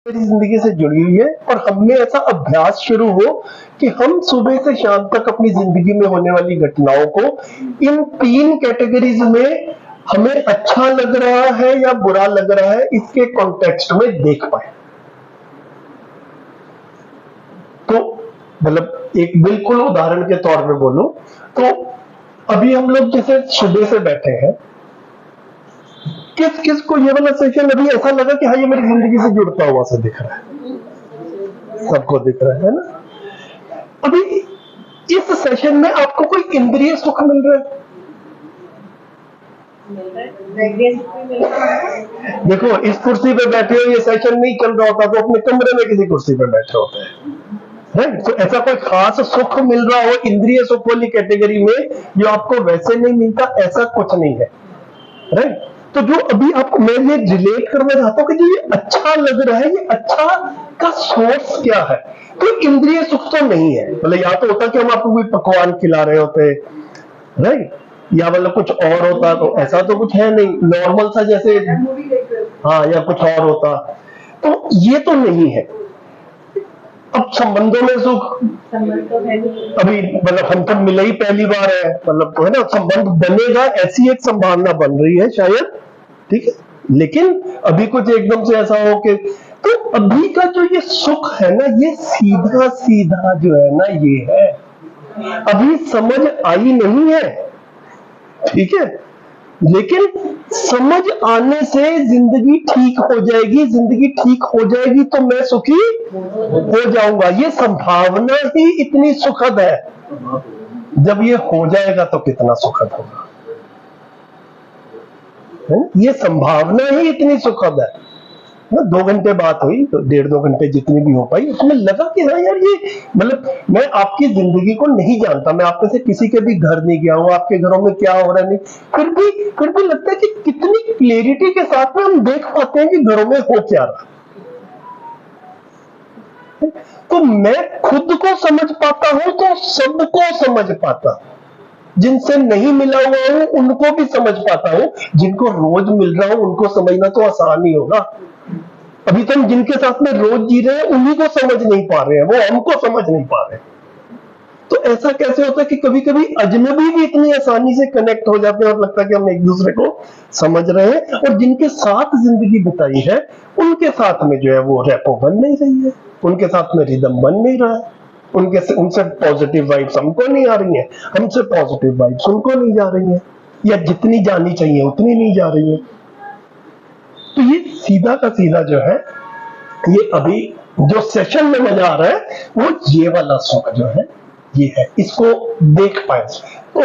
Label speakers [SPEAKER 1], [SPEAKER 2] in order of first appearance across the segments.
[SPEAKER 1] मेरी जिंदगी से जुड़ी हुई है, और हमें ऐसा अभ्यास शुरू हो कि हम सुबह से शाम तक अपनी जिंदगी में होने वाली घटनाओं को इन 3 कैटेगरीज में, हमें अच्छा लग रहा है या बुरा लग रहा है, इसके कॉन्टेक्स्ट में देख पाए। तो मतलब एक बिल्कुल उदाहरण के तौर पे बोलूं तो अभी हम लोग जैसे सुबह से बैठे हैं, किस किस को ये वाला सेशन अभी ऐसा लगा कि हाँ ये मेरी जिंदगी से जुड़ता हुआ सा दिख रहा है? सबको दिख रहा है ना? अभी इस सेशन में आपको कोई इंद्रिय सुख मिल रहा है? देखो, इस कुर्सी पे बैठे हो, ये सेशन नहीं चल रहा होता तो अपने कमरे में किसी कुर्सी पे बैठे होते हैं, राइट? तो ऐसा कोई खास सुख मिल रहा हो इंद्रिय सुख वाली कैटेगरी में जो आपको वैसे नहीं मिलता, ऐसा कुछ नहीं है, राइट? तो जो अभी आपको मैं ये रिलेट करना चाहता हूँ कि जो ये अच्छा लग रहा है, ये अच्छा का सोर्स क्या है? तो इंद्रिय सुख तो नहीं है। मतलब या तो होता कि हम आपको कोई पकवान खिला रहे होते, राइट, या मतलब कुछ और होता, तो ऐसा तो कुछ है नहीं, नॉर्मल सा जैसे, हाँ, या कुछ और होता, तो ये तो नहीं है। अब संबंधों में सुख अभी मतलब हम तो मिले ही पहली बार है, मतलब तो है ना, संबंध बनेगा ऐसी एक संभावना बन रही है शायद, ठीक है, लेकिन अभी कुछ एकदम से ऐसा हो कि, तो अभी का जो ये सुख है ना, ये सीधा सीधा जो है ना, ये है, अभी समझ आई नहीं है, ठीक है, लेकिन समझ आने से जिंदगी ठीक हो जाएगी, जिंदगी ठीक हो जाएगी तो मैं सुखी हो जाऊंगा, ये संभावना ही इतनी सुखद है। जब ये हो जाएगा तो कितना सुखद होगा, है? ये संभावना ही इतनी सुखद है ना। 2 घंटे बात हुई तो 1.5-2 घंटे जितनी भी हो पाई, उसमें लगा कि हाँ यार, ये मतलब मैं आपकी जिंदगी को नहीं जानता, मैं आप में से किसी के भी घर नहीं गया हूँ, आपके घरों में क्या हो रहा है नहीं, फिर भी लगता है कि कितनी क्लियरिटी के साथ में हम देख पाते हैं कि घरों में हो क्या रहा। तो मैं खुद को समझ पाता हूं तो सबको समझ पाता हूं, जिनसे नहीं मिला हुआ हूं उनको भी समझ पाता हूं, जिनको रोज मिल रहा हूं उनको समझना तो आसान ही होगा। अभी तो हम जिनके साथ में रोज जी रहे हैं उन्हीं को समझ नहीं पा रहे हैं, वो हमको समझ नहीं पा रहे हैं। तो ऐसा कैसे होता है कि कभी कभी अजनबी भी इतनी आसानी से कनेक्ट हो जाते हैं और लगता है कि हम एक दूसरे को समझ रहे हैं, और जिनके साथ जिंदगी बिताई है उनके साथ में जो है वो रेपो बन नहीं रही है, उनके साथ में रिदम बन नहीं रहा है, उनसे पॉजिटिव वाइब्स हमको नहीं आ रही है, हमसे पॉजिटिव वाइब्स उनको नहीं जा रही है, या जितनी जानी चाहिए उतनी नहीं जा रही है। तो ये सीधा का सीधा जो है, ये अभी जो सेशन में मजा आ रहा है वो ये वाला सुख जो है ये है, इसको देख पाए। तो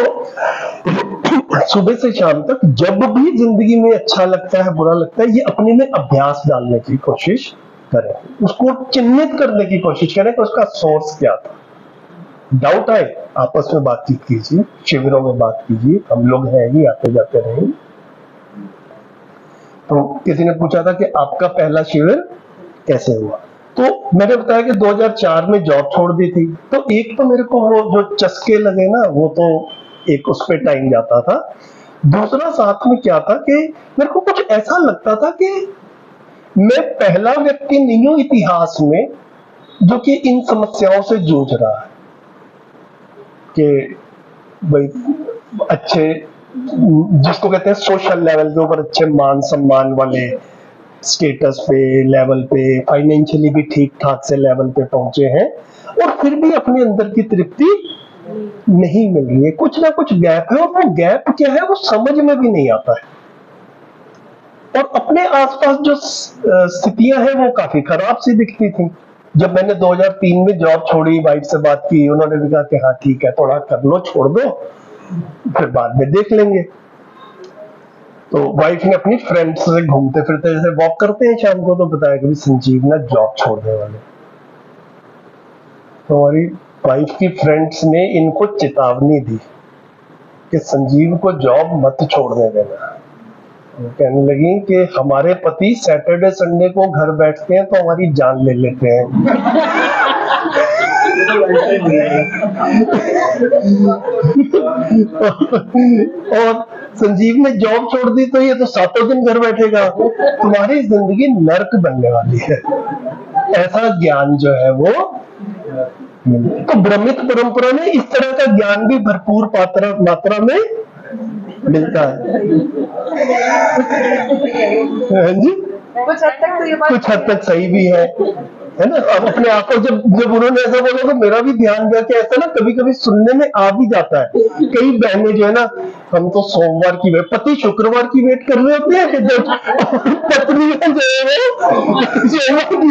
[SPEAKER 1] सुबह से शाम तक जब भी जिंदगी में अच्छा लगता है बुरा लगता है, ये अपने में अभ्यास डालने की कोशिश करें, उसको चिन्हित करने की कोशिश करें कि उसका सोर्स क्या था। डाउट आए आपस में बातचीत कीजिए, शिविरों में बात कीजिए, हम लोग हैं ही, आते जाते रहेंगे। तो किसी ने पूछा था कि आपका पहला शिविर कैसे हुआ, तो मैंने बताया कि 2004 में जॉब छोड़ दी थी, तो एक तो मेरे को वो जो चस्के लगे ना, वो तो एक उस पे टाइम जाता था, दूसरा साथ में क्या था कि मेरे को कुछ ऐसा लगता था कि मैं पहला व्यक्ति नहीं हूं इतिहास में जो कि इन समस्याओं से जूझ रहा है, कि भाई अच्छे, जिसको कहते हैं सोशल लेवल के ऊपर अच्छे मान सम्मान वाले स्टेटस पे, लेवल पे, फाइनेंशियली भी ठीक ठाक से लेवल पे पहुंचे हैं, और फिर भी अपने अंदर की तृप्ति नहीं मिल रही है, कुछ ना कुछ गैप है, और वो गैप क्या है वो समझ में भी नहीं आता है। और अपने आसपास जो स्थितियां हैं वो काफी खराब सी दिखती थी। जब मैंने 2003 में जॉब छोड़ी, वाइफ से बात की, उन्होंने भी कहा कि हाँ ठीक है, थोड़ा कर लो, छोड़ दो, फिर बाद में देख लेंगे। तो वाइफ ने अपनी फ्रेंड्स से घूमते फिरते जैसे वॉक करते हैं शाम को, तो बताया कि संजीव ना जॉब छोड़ने वाले। तो हमारी वाइफ की फ्रेंड्स ने इनको चेतावनी दी कि संजीव को जॉब मत छोड़ने देना। वो कहने लगी कि हमारे पति सैटरडे संडे को घर बैठते हैं तो हमारी जान ले लेते हैं। और संजीव ने जॉब छोड़ दी तो ये तो 7 दिन घर बैठेगा। तुम्हारी जिंदगी नर्क बनने वाली है। ऐसा ज्ञान जो है वो, तो ब्रह्मित परंपरा में इस तरह का ज्ञान भी भरपूर मात्रा में मिलता है। हाँ जी,
[SPEAKER 2] कुछ हद तक तो ये बात
[SPEAKER 1] कुछ हद तक सही भी है ना। अब अपने आप को जब जब उन्होंने ऐसा बोला तो मेरा भी ध्यान गया कि ऐसा ना कभी कभी सुनने में आ भी जाता है। कई बहनें जो है ना, हम तो सोमवार की वेट, पति शुक्रवार की वेट कर रहे होते हैं कि जब पत्नी जो है वो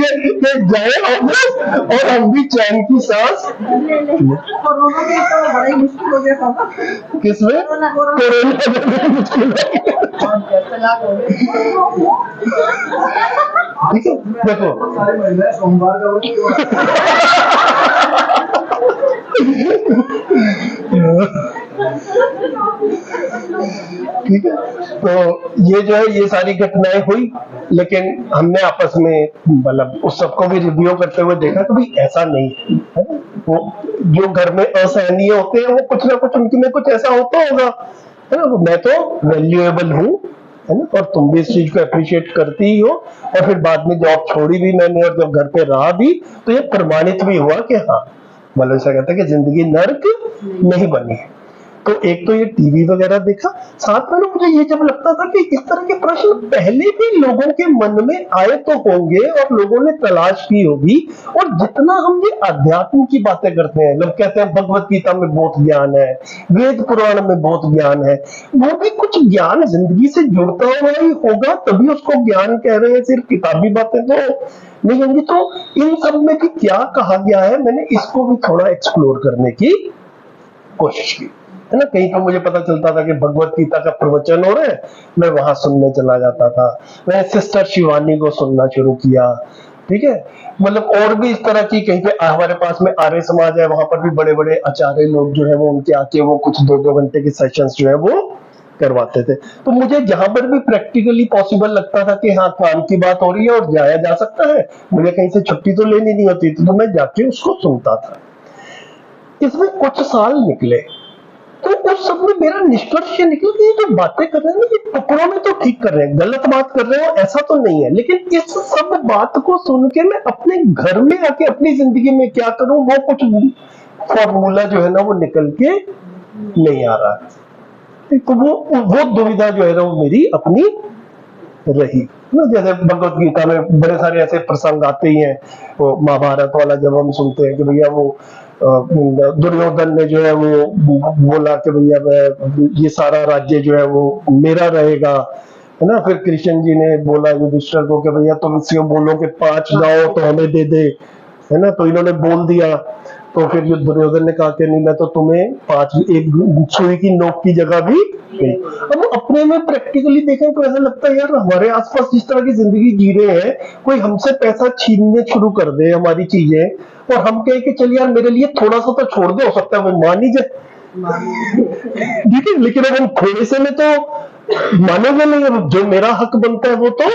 [SPEAKER 1] जाए ऑफिस और हम भी चैन की सांस।
[SPEAKER 2] कोरोना में तो बड़ा ही मुश्किल हो गया था।
[SPEAKER 1] किसमें? कोरोना में मुश्किल है। ठीक है, देखो
[SPEAKER 3] सोमवार का
[SPEAKER 1] ठीक है। तो ये जो है ये सारी घटनाएं हुई, लेकिन हमने आपस में मतलब उस सबको भी रिव्यू करते हुए देखा कि भाई ऐसा नहीं है। वो जो घर में असहनीय होते हैं वो कुछ ना कुछ उनके में कुछ ऐसा होता होगा, है ना। मैं तो वैल्यूएबल हूँ, है ना, और तुम भी इस चीज को अप्रिशिएट करती ही हो। और फिर बाद में जॉब छोड़ी भी मैंने और जब घर पे रहा भी तो ये प्रमाणित भी हुआ कि हाँ, मतलब ऐसा कहता है कि जिंदगी नर्क नहीं बनी है। तो एक तो ये टीवी वगैरह देखा, साथ में ना मुझे ये जब लगता था कि इस तरह के प्रश्न पहले भी लोगों के मन में आए तो होंगे और लोगों ने तलाश की होगी। और जितना हम ये अध्यात्म की बातें करते हैं, लोग कहते हैं भगवत गीता में बहुत ज्ञान है, वेद पुराण में बहुत ज्ञान है, वो भी कुछ ज्ञान जिंदगी से जुड़ता हुआ ही होगा, तभी उसको ज्ञान कह रहे हैं। सिर्फ किताबी बातें तो नहीं होंगी। तो इन सब में भी क्या कहा गया है, मैंने इसको भी थोड़ा एक्सप्लोर करने की कोशिश की, है ना। कहीं तो मुझे पता चलता था कि भगवत गीता का प्रवचन हो रहा है, मैं वहां सुनने चला जाता था। मैंने सिस्टर शिवानी को सुनना शुरू किया, ठीक है। मतलब और भी इस तरह की, कहीं पे हमारे पास में आर्य समाज है, वहां पर भी बड़े बड़े आचार्य लोग जो है वो उनके आके वो कुछ 2-2 घंटे के सेशंस जो है वो करवाते थे। तो मुझे जहां पर भी प्रैक्टिकली पॉसिबल लगता था कि हाँ काम की बात हो रही है और जाया जा सकता है, मुझे कहीं से छुट्टी तो लेनी नहीं होती थी, तो मैं जाके उसको सुनता था। इसमें कुछ साल निकले तो उस सब में मेरा निष्कर्ष ये निकला कि ये जो बातें कर रहे हैं ना, ये टुकड़ों में तो ठीक कर रहे हैं, गलत बात कर रहे हो ऐसा तो नहीं है, लेकिन इस सब बात को सुन के मैं अपने घर में आके अपनी जिंदगी में क्या करूं, वो कुछ फॉर्मूला जो है ना वो निकल के नहीं आ रहा है। तो वो दुविधा जो है ना वो मेरी अपनी रही ना। जैसे भगवत गीता में बड़े सारे ऐसे प्रसंग आते ही हैं, वो महाभारत वाला जब हम सुनते हैं कि भैया वो दुर्योधन ने जो है वो बोला कि भैया ये सारा राज्य जो है वो मेरा रहेगा, है ना। फिर कृष्ण जी ने बोला युधिष्ठिर को कि भैया तुम इसको बोलो कि 5 गांव तो हमें दे दे, है ना। तो इन्होंने बोल दिया, तो फिर दुर्योधन ने कहा कि नहीं, मैं तो तुम्हें 5 एक सुई की नोक की जगह भी नहीं। अब अपने में प्रैक्टिकली देखें तो ऐसा लगता है यार हमारे आसपास जिस तरह की जिंदगी जी रहे हैं, कोई हमसे पैसा छीनने शुरू कर दे हमारी चीजें, और हम कहें कि चल यार मेरे लिए थोड़ा सा तो छोड़ दे, हो सकता है वो मान ही जाए, ठीक है। लेकिन अब हम थोड़े से में तो मानेंगे नहीं, अब जो मेरा हक बनता है वो तो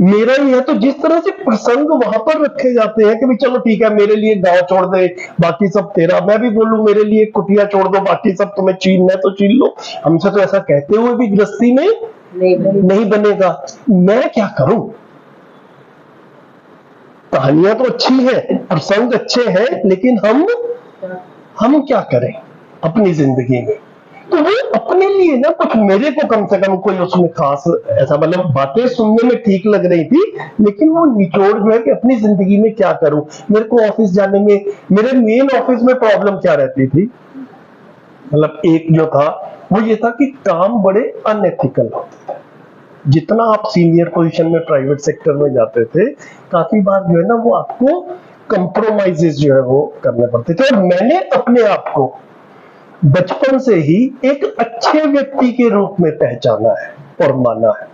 [SPEAKER 1] मेरा ही है। तो जिस तरह से प्रसंग वहां पर रखे जाते हैं कि भाई चलो ठीक है मेरे लिए गांव छोड़ दे बाकी सब तेरा, मैं भी बोलूं मेरे लिए कुटिया छोड़ दो बाकी सब तुम्हें छीनना है तो छीन लो, हमसे तो ऐसा कहते हुए भी गृहस्थी में नहीं बनेगा। मैं क्या करूं? कहानियां तो अच्छी है, प्रसंग अच्छे हैं, लेकिन हम क्या करें अपनी जिंदगी में? तो वो अपने लिए ना कुछ, मेरे को कम से कम कोई उसमें खास ऐसा, मतलब बातें सुनने में ठीक लग रही थी, लेकिन वो निचोड़ जो है कि अपनी जिंदगी में क्या करूं। मेरे को ऑफिस जाने में, मेरे मेन ऑफिस में प्रॉब्लम क्या रहती थी, मतलब एक जो था वो ये था कि काम बड़े अनएथिकल होते थे। जितना आप सीनियर पोजीशन में प्राइवेट सेक्टर में जाते थे, काफी बार जो है ना वो आपको कंप्रोमाइजेस जो है वो करने पड़ते थे। और मैंने अपने आप को बचपन से ही एक अच्छे व्यक्ति के रूप में पहचाना है और माना है।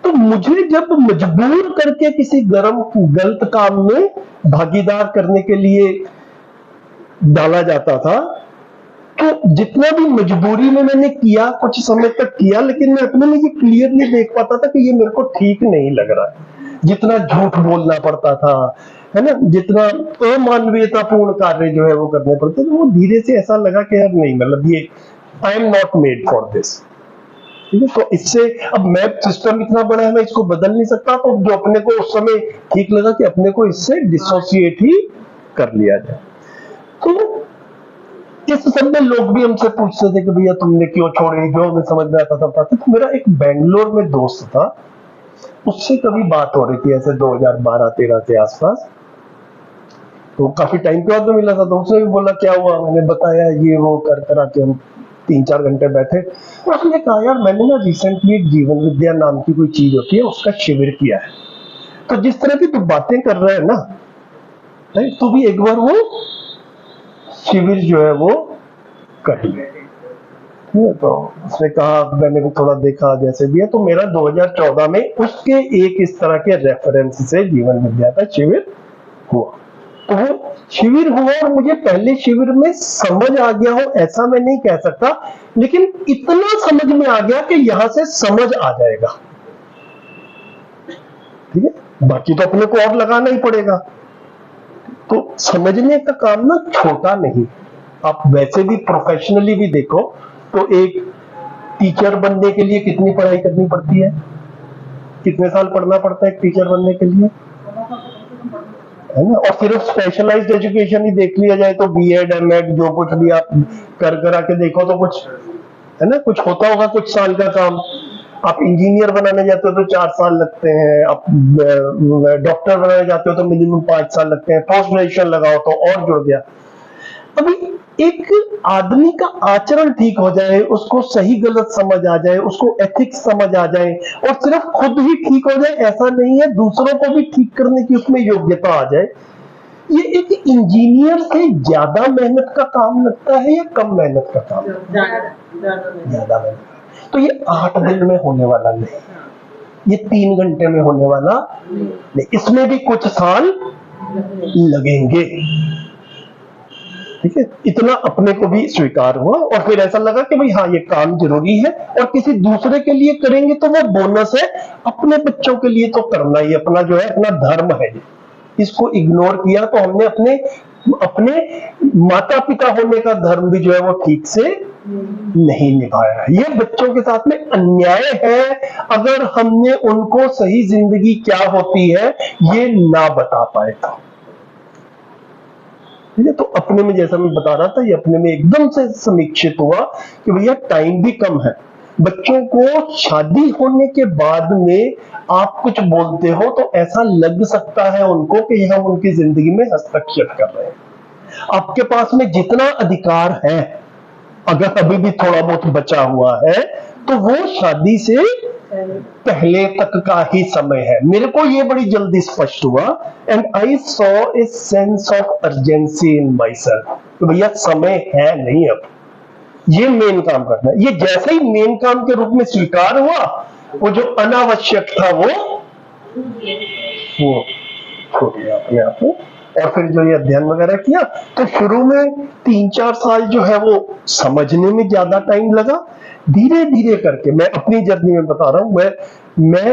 [SPEAKER 1] तो मुझे जब मजबूर करके किसी गलत काम में भागीदार करने के लिए डाला जाता था, तो जितना भी मजबूरी में मैंने किया, कुछ समय तक किया, लेकिन मैं अपने में ये क्लियरली देख पाता था कि ये मेरे को ठीक नहीं लग रहा है। जितना झूठ बोलना पड़ता था, है ना, जितना अमानवीयतापूर्ण कार्य जो है वो करने पड़ते थे, वो धीरे से ऐसा लगा कि यार नहीं, मतलब ये I am not made for this. ठीक है, तो इससे अब मैप सिस्टम इतना बड़ा है, मैं इसको बदल नहीं सकता, तो जो अपने को उस समय ठीक लगा कि अपने को इससे डिसोसिएट ही कर लिया जाए। तो इस सब में लोग भी हमसे पूछते थे कि भैया तुमने क्यों छोड़ी, जो हमें समझ में आता था बताते। तो मेरा एक बेंगलोर में दोस्त था, उससे कभी बात हो रही थी ऐसे 2012-13 के आसपास, तो काफी टाइम के बाद में मिला था, तो उसने भी बोला क्या हुआ, मैंने बताया ये वो कर करा के हम 3-4 घंटे बैठे। तो उसने कहा यार मैंने ना रिसेंटली एक जीवन विद्या नाम की कोई चीज होती है उसका शिविर किया है, तो जिस तरह की तू बातें कर रहा है ना, तो भी एक बार वो शिविर जो है वो कर ले। ठीक है, तो उसने कहा मैंने भी थोड़ा देखा जैसे भी है, तो मेरा 2014 में उसके एक इस तरह के रेफरेंस से जीवन विद्या का शिविर हुआ। तो वो शिविर हुआ और मुझे पहले शिविर में समझ आ गया हो ऐसा मैं नहीं कह सकता, लेकिन इतना समझ में आ गया कि यहां से समझ आ जाएगा। ठीक है, बाकी तो अपने को और लगाना ही पड़ेगा। तो समझने का काम ना छोटा नहीं, आप वैसे भी प्रोफेशनली भी देखो तो एक टीचर बनने के लिए कितनी पढ़ाई करनी पड़ती है, कितने साल पढ़ना पड़ता है एक टीचर बनने के लिए, है ना। और सिर्फ स्पेशलाइज्ड एजुकेशन ही देख लिया जाए तो बीएड एमएड जो कुछ भी आप कर करा के देखो तो कुछ है ना, कुछ होता होगा कुछ साल का काम। आप इंजीनियर बनाने जाते हो तो 4 साल लगते हैं, आप डॉक्टर बनाने जाते हो तो मिनिमम 5 साल लगते हैं, पोस्ट ग्रेजुएशन लगाओ तो और जुड़ गया। अभी एक आदमी का आचरण ठीक हो जाए, उसको सही गलत समझ आ जाए, उसको एथिक्स समझ आ जाए और सिर्फ खुद ही ठीक हो जाए ऐसा नहीं है, दूसरों को भी ठीक करने की उसमें योग्यता आ जाए, ये एक इंजीनियर से ज्यादा मेहनत का काम लगता है या कम मेहनत का काम? ज्यादा मेहनत। तो ये 8 दिन में होने वाला नहीं, ये 3 घंटे में होने वाला नहीं, इसमें भी कुछ साल लगेंगे। ठीक है, इतना अपने को भी स्वीकार हुआ और फिर ऐसा लगा कि भाई हाँ ये काम जरूरी है और किसी दूसरे के लिए करेंगे तो वो बोनस है, अपने बच्चों के लिए तो करना ही अपना जो है अपना धर्म है। इसको इग्नोर किया तो हमने अपने अपने माता पिता होने का धर्म भी जो है वो ठीक से नहीं निभाया। ये बच्चों के साथ में अन्याय है अगर हमने उनको सही जिंदगी क्या होती है ये ना बता पाए तो। ठीक है, तो अपने में जैसा मैं बता रहा था ये अपने में एकदम से समीक्षित हुआ कि भैया टाइम भी कम है, बच्चों को शादी होने के बाद में आप कुछ बोलते हो तो ऐसा लग सकता है उनको कि हम उनकी जिंदगी में हस्तक्षेप कर रहे हैं। आपके पास में जितना अधिकार है अगर अभी भी थोड़ा बहुत बचा हुआ है तो वो शादी से पहले तक का ही समय है। मेरे को ये बड़ी जल्दी स्पष्ट हुआ and I saw a sense of urgency in my self कि भैया समय है नहीं, अब ये मेन काम करना है। ये जैसे ही मेन काम के रूप में स्वीकार हुआ वो जो अनावश्यक था वो छूट गया अपने आप में। और फिर जो ये अध्ययन वगैरह किया तो शुरू में 3-4 साल जो है वो समझने में ज्यादा टाइम लगा, धीरे धीरे करके मैं अपनी जर्नी में बता रहा हूं, मैं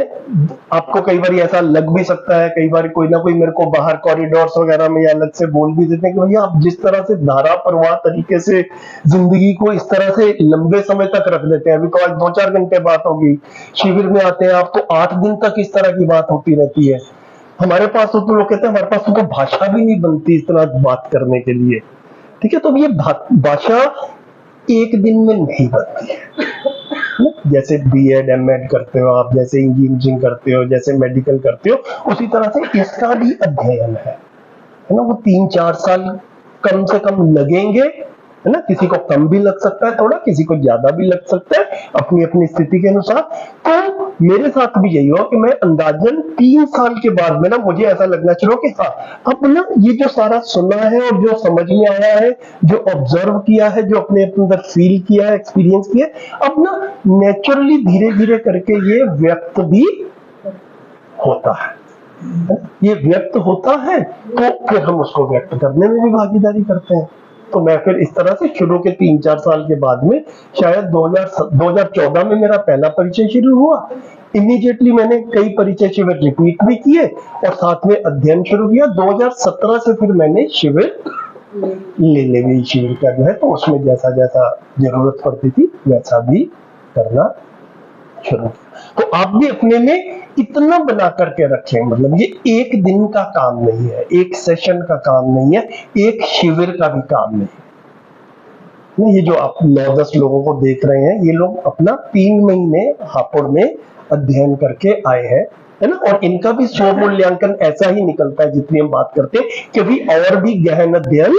[SPEAKER 1] आपको कई बार ऐसा लग भी सकता है, कई बार कोई ना कोई मेरे को बाहर कॉरिडोर्स वगैरह में या अलग से बोल भी देते हैं कि भैया आप जिस तरह से धारा प्रवाह तरीके से जिंदगी को इस तरह से लंबे समय तक रख देते हैं, अभी तो आज 2-4 घंटे बात होगी, शिविर में आते हैं आप तो 8 दिन तक इस तरह की बात होती रहती है। हमारे पास तो लोग कहते हैं हमारे पास तो भाषा भी नहीं बनती इतना बात करने के लिए। ठीक है, तो ये भाषा एक दिन में नहीं बनती है। जैसे बीएड एमएड करते हो आप, जैसे इंजीनियरिंग करते हो, जैसे मेडिकल करते हो, उसी तरह से इसका भी अध्ययन है ना। वो 3-4 साल कम से कम लगेंगे, है ना। किसी को कम भी लग सकता है थोड़ा, किसी को ज्यादा भी लग सकता है अपनी अपनी स्थिति के अनुसार। तो मेरे साथ भी यही हुआ कि मैं अंदाजन 3 साल के बाद में ना मुझे ऐसा लगना शुरू कि हाँ अब ना ये जो सारा सुना है और जो समझ में आया है, जो ऑब्जर्व किया है, जो अपने अंदर फील किया है, एक्सपीरियंस किया है, अब ना नेचुरली धीरे धीरे करके ये व्यक्त भी होता है। ये व्यक्त होता है तो फिर हम उसको व्यक्त करने में भी भागीदारी करते हैं। तो मैं फिर इस तरह से शुरू के 3-4 साल के बाद में शायद 2014 में मेरा पहला परिचय शुरू हुआ। इमीडिएटली मैंने कई परिचय शिविर रिपीट भी किए और साथ में अध्ययन शुरू किया। 2017 से फिर मैंने शिविर ले भी शिविर का जो है तो उसमें जैसा जैसा जरूरत पड़ती थी वैसा भी करना शुरू किया। तो आप भी अपने में इतना बना करके रखें, मतलब ये एक दिन का काम नहीं है, एक सेशन का काम नहीं है, एक शिविर का भी काम नहीं है। ये जो आप 9-10 लोगों को देख रहे हैं, ये लोग अपना 3 महीने हापुड़ में अध्ययन करके आए हैं, है ना। और इनका भी स्व मूल्यांकन ऐसा ही निकलता है जितनी हम बात करते हैं कि अभी और भी गहन अध्ययन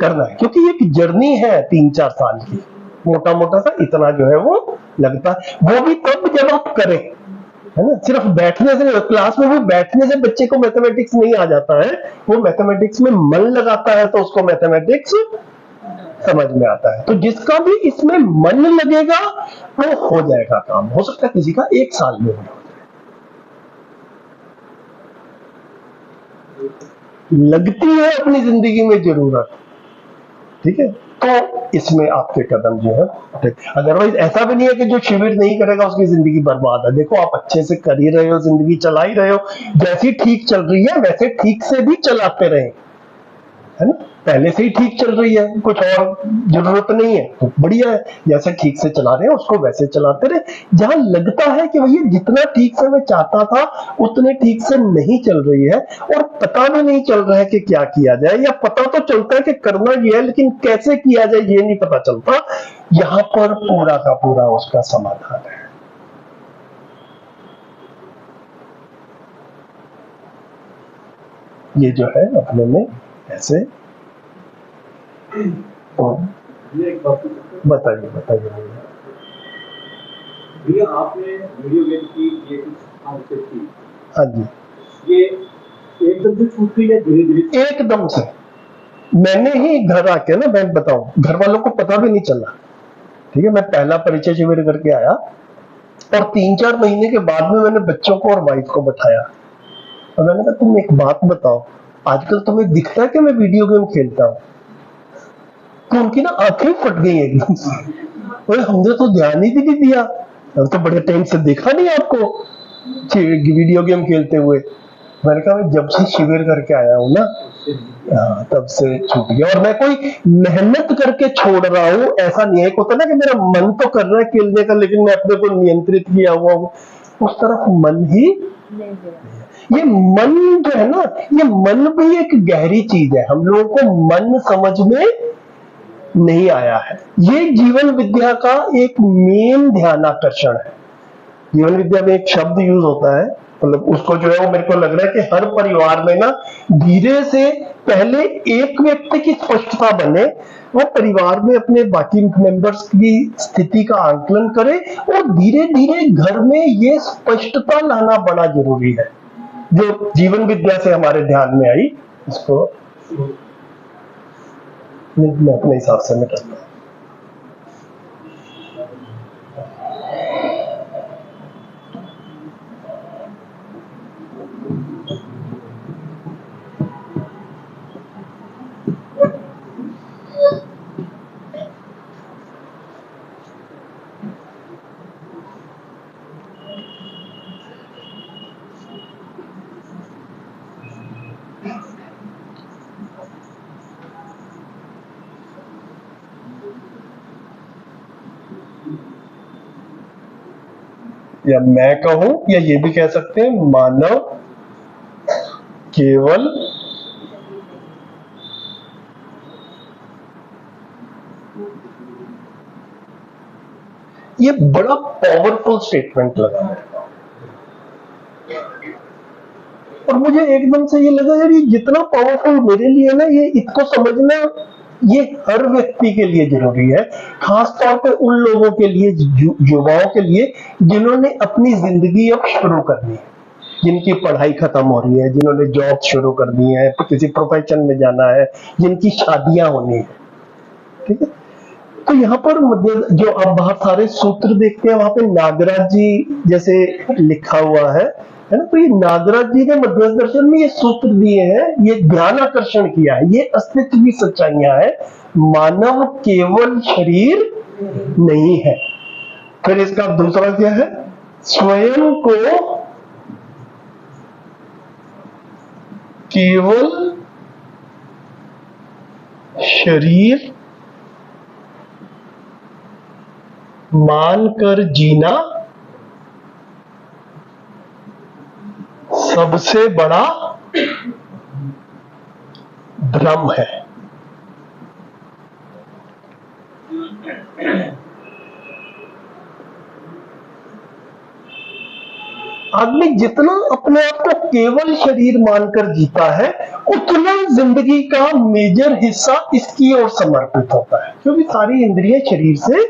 [SPEAKER 1] करना है, क्योंकि ये एक जर्नी है 3-4 साल की, मोटा मोटा सा इतना जो है वो लगता है। वो भी तब जब आप करें, है ना। सिर्फ बैठने से, क्लास में भी बैठने से बच्चे को मैथमेटिक्स नहीं आ जाता है, वो मैथमेटिक्स में मन लगाता है तो उसको मैथमेटिक्स समझ में आता है। तो जिसका भी इसमें मन लगेगा वो हो जाएगा काम। हो सकता है किसी का 1 साल में हो जाए। लगती है अपनी जिंदगी में जरूरत, ठीक है, तो इसमें आपके कदम जो है। अदरवाइज ऐसा भी नहीं है कि जो शिविर नहीं करेगा उसकी जिंदगी बर्बाद है। देखो आप अच्छे से कर ही रहे हो, जिंदगी चला ही रहे हो, जैसी ठीक चल रही है वैसे ठीक से भी चलाते रहे, है ना। पहले से ही ठीक चल रही है, कुछ और जरूरत नहीं है, तो बढ़िया है। जैसे ठीक से चला रहे हैं उसको वैसे चलाते रहे। जहां लगता है कि भैया जितना ठीक से मैं चाहता था उतने ठीक से नहीं चल रही है, और पता भी नहीं चल रहा है कि क्या किया जाए, या पता तो चलता है कि करना ये है लेकिन कैसे किया जाए ये नहीं पता चलता, यहां पर पूरा का पूरा उसका समाधान है। ये जो है अपने में ऐसे।
[SPEAKER 3] ये एक बात
[SPEAKER 1] बताइए बताइए।
[SPEAKER 3] भैया, आपने वीडियो गेम की ये कुछ आदतें थी,
[SPEAKER 1] हाँ जी।
[SPEAKER 3] ये एकदम से छूट गई या धीरे धीरे?
[SPEAKER 1] एकदम से। मैंने ही घर आके ना, मैं बताऊं, घर वालों को पता भी नहीं चला, ठीक है। मैं पहला परिचय शिविर करके आया और 3-4 महीने के बाद में मैंने बच्चों को और वाइफ को बैठाया और मैंने कहा तुम एक बात बताओ, आजकल तुम्हें दिखता है कि मैं वीडियो गेम खेलता हूँ? तो उनकी ना आंखें फट गई एकदम से, और हमने तो ध्यान ही भी नहीं दिया, हम तो बड़े टाइम से देखा नहीं आपको वीडियो गेम खेलते हुए। मैंने कहा मैं जब से शिविर करके आया हूँ ना, तब से छूट गया। और मैं कोई मेहनत करके छोड़ रहा हूँ ऐसा नहीं है। एक होता है ना कि मेरा मन तो कर रहा है खेलने का लेकिन मैं अपने को नियंत्रित किया हुआ हूँ, उस तरफ मन ही। ये मन जो है ना, ये मन भी एक गहरी चीज है, हम लोगों को मन समझ में नहीं आया है। ये जीवन विद्या का एक मेन ध्यान आकर्षण है। जीवन विद्या में एक शब्द यूज होता है, मतलब उसको जो है वो मेरे को लग रहा है कि हर परिवार में ना धीरे से पहले एक व्यक्ति की स्पष्टता बने, वो परिवार में अपने बाकी मेंबर्स की स्थिति का आंकलन करे और धीरे धीरे घर में ये स्पष्टता लाना बड़ा जरूरी है, जो जीवन विद्या से हमारे ध्यान में आई। इसको मैं अपने हिसाब से मैं करता हूँ। या मैं कहूं, या ये भी कह सकते हैं, मानव केवल ये बड़ा पावरफुल स्टेटमेंट लगा मेरे को, और मुझे एकदम से ये लगा यार ये जितना पावरफुल मेरे लिए ना, ये इसको समझना ये हर व्यक्ति के लिए जरूरी है, खासतौर पे उन लोगों के लिए, युवाओं के लिए जिन्होंने अपनी जिंदगी अब शुरू करनी है, जिनकी पढ़ाई खत्म हो रही है, जिन्होंने जॉब शुरू करनी है, किसी प्रोफेशन में जाना है, जिनकी शादियां होनी है, ठीक है। तो यहाँ पर जो आप बहुत सारे सूत्र देखते हैं वहां पे नागराज जी जैसे लिखा हुआ है ना। तो ये नागराज जी ने मध्यस्थ दर्शन में ये सूत्र दिए हैं, ये ध्यान आकर्षण किया है, ये अस्तित्व की सच्चाइयां है। मानव केवल शरीर नहीं है। फिर इसका दूसरा क्या है, स्वयं को केवल शरीर मानकर जीना सबसे बड़ा भ्रम है। आदमी जितना अपने आप को केवल शरीर मानकर जीता है, उतना जिंदगी का मेजर हिस्सा इसकी ओर समर्पित होता है, क्योंकि सारी इंद्रियां शरीर से,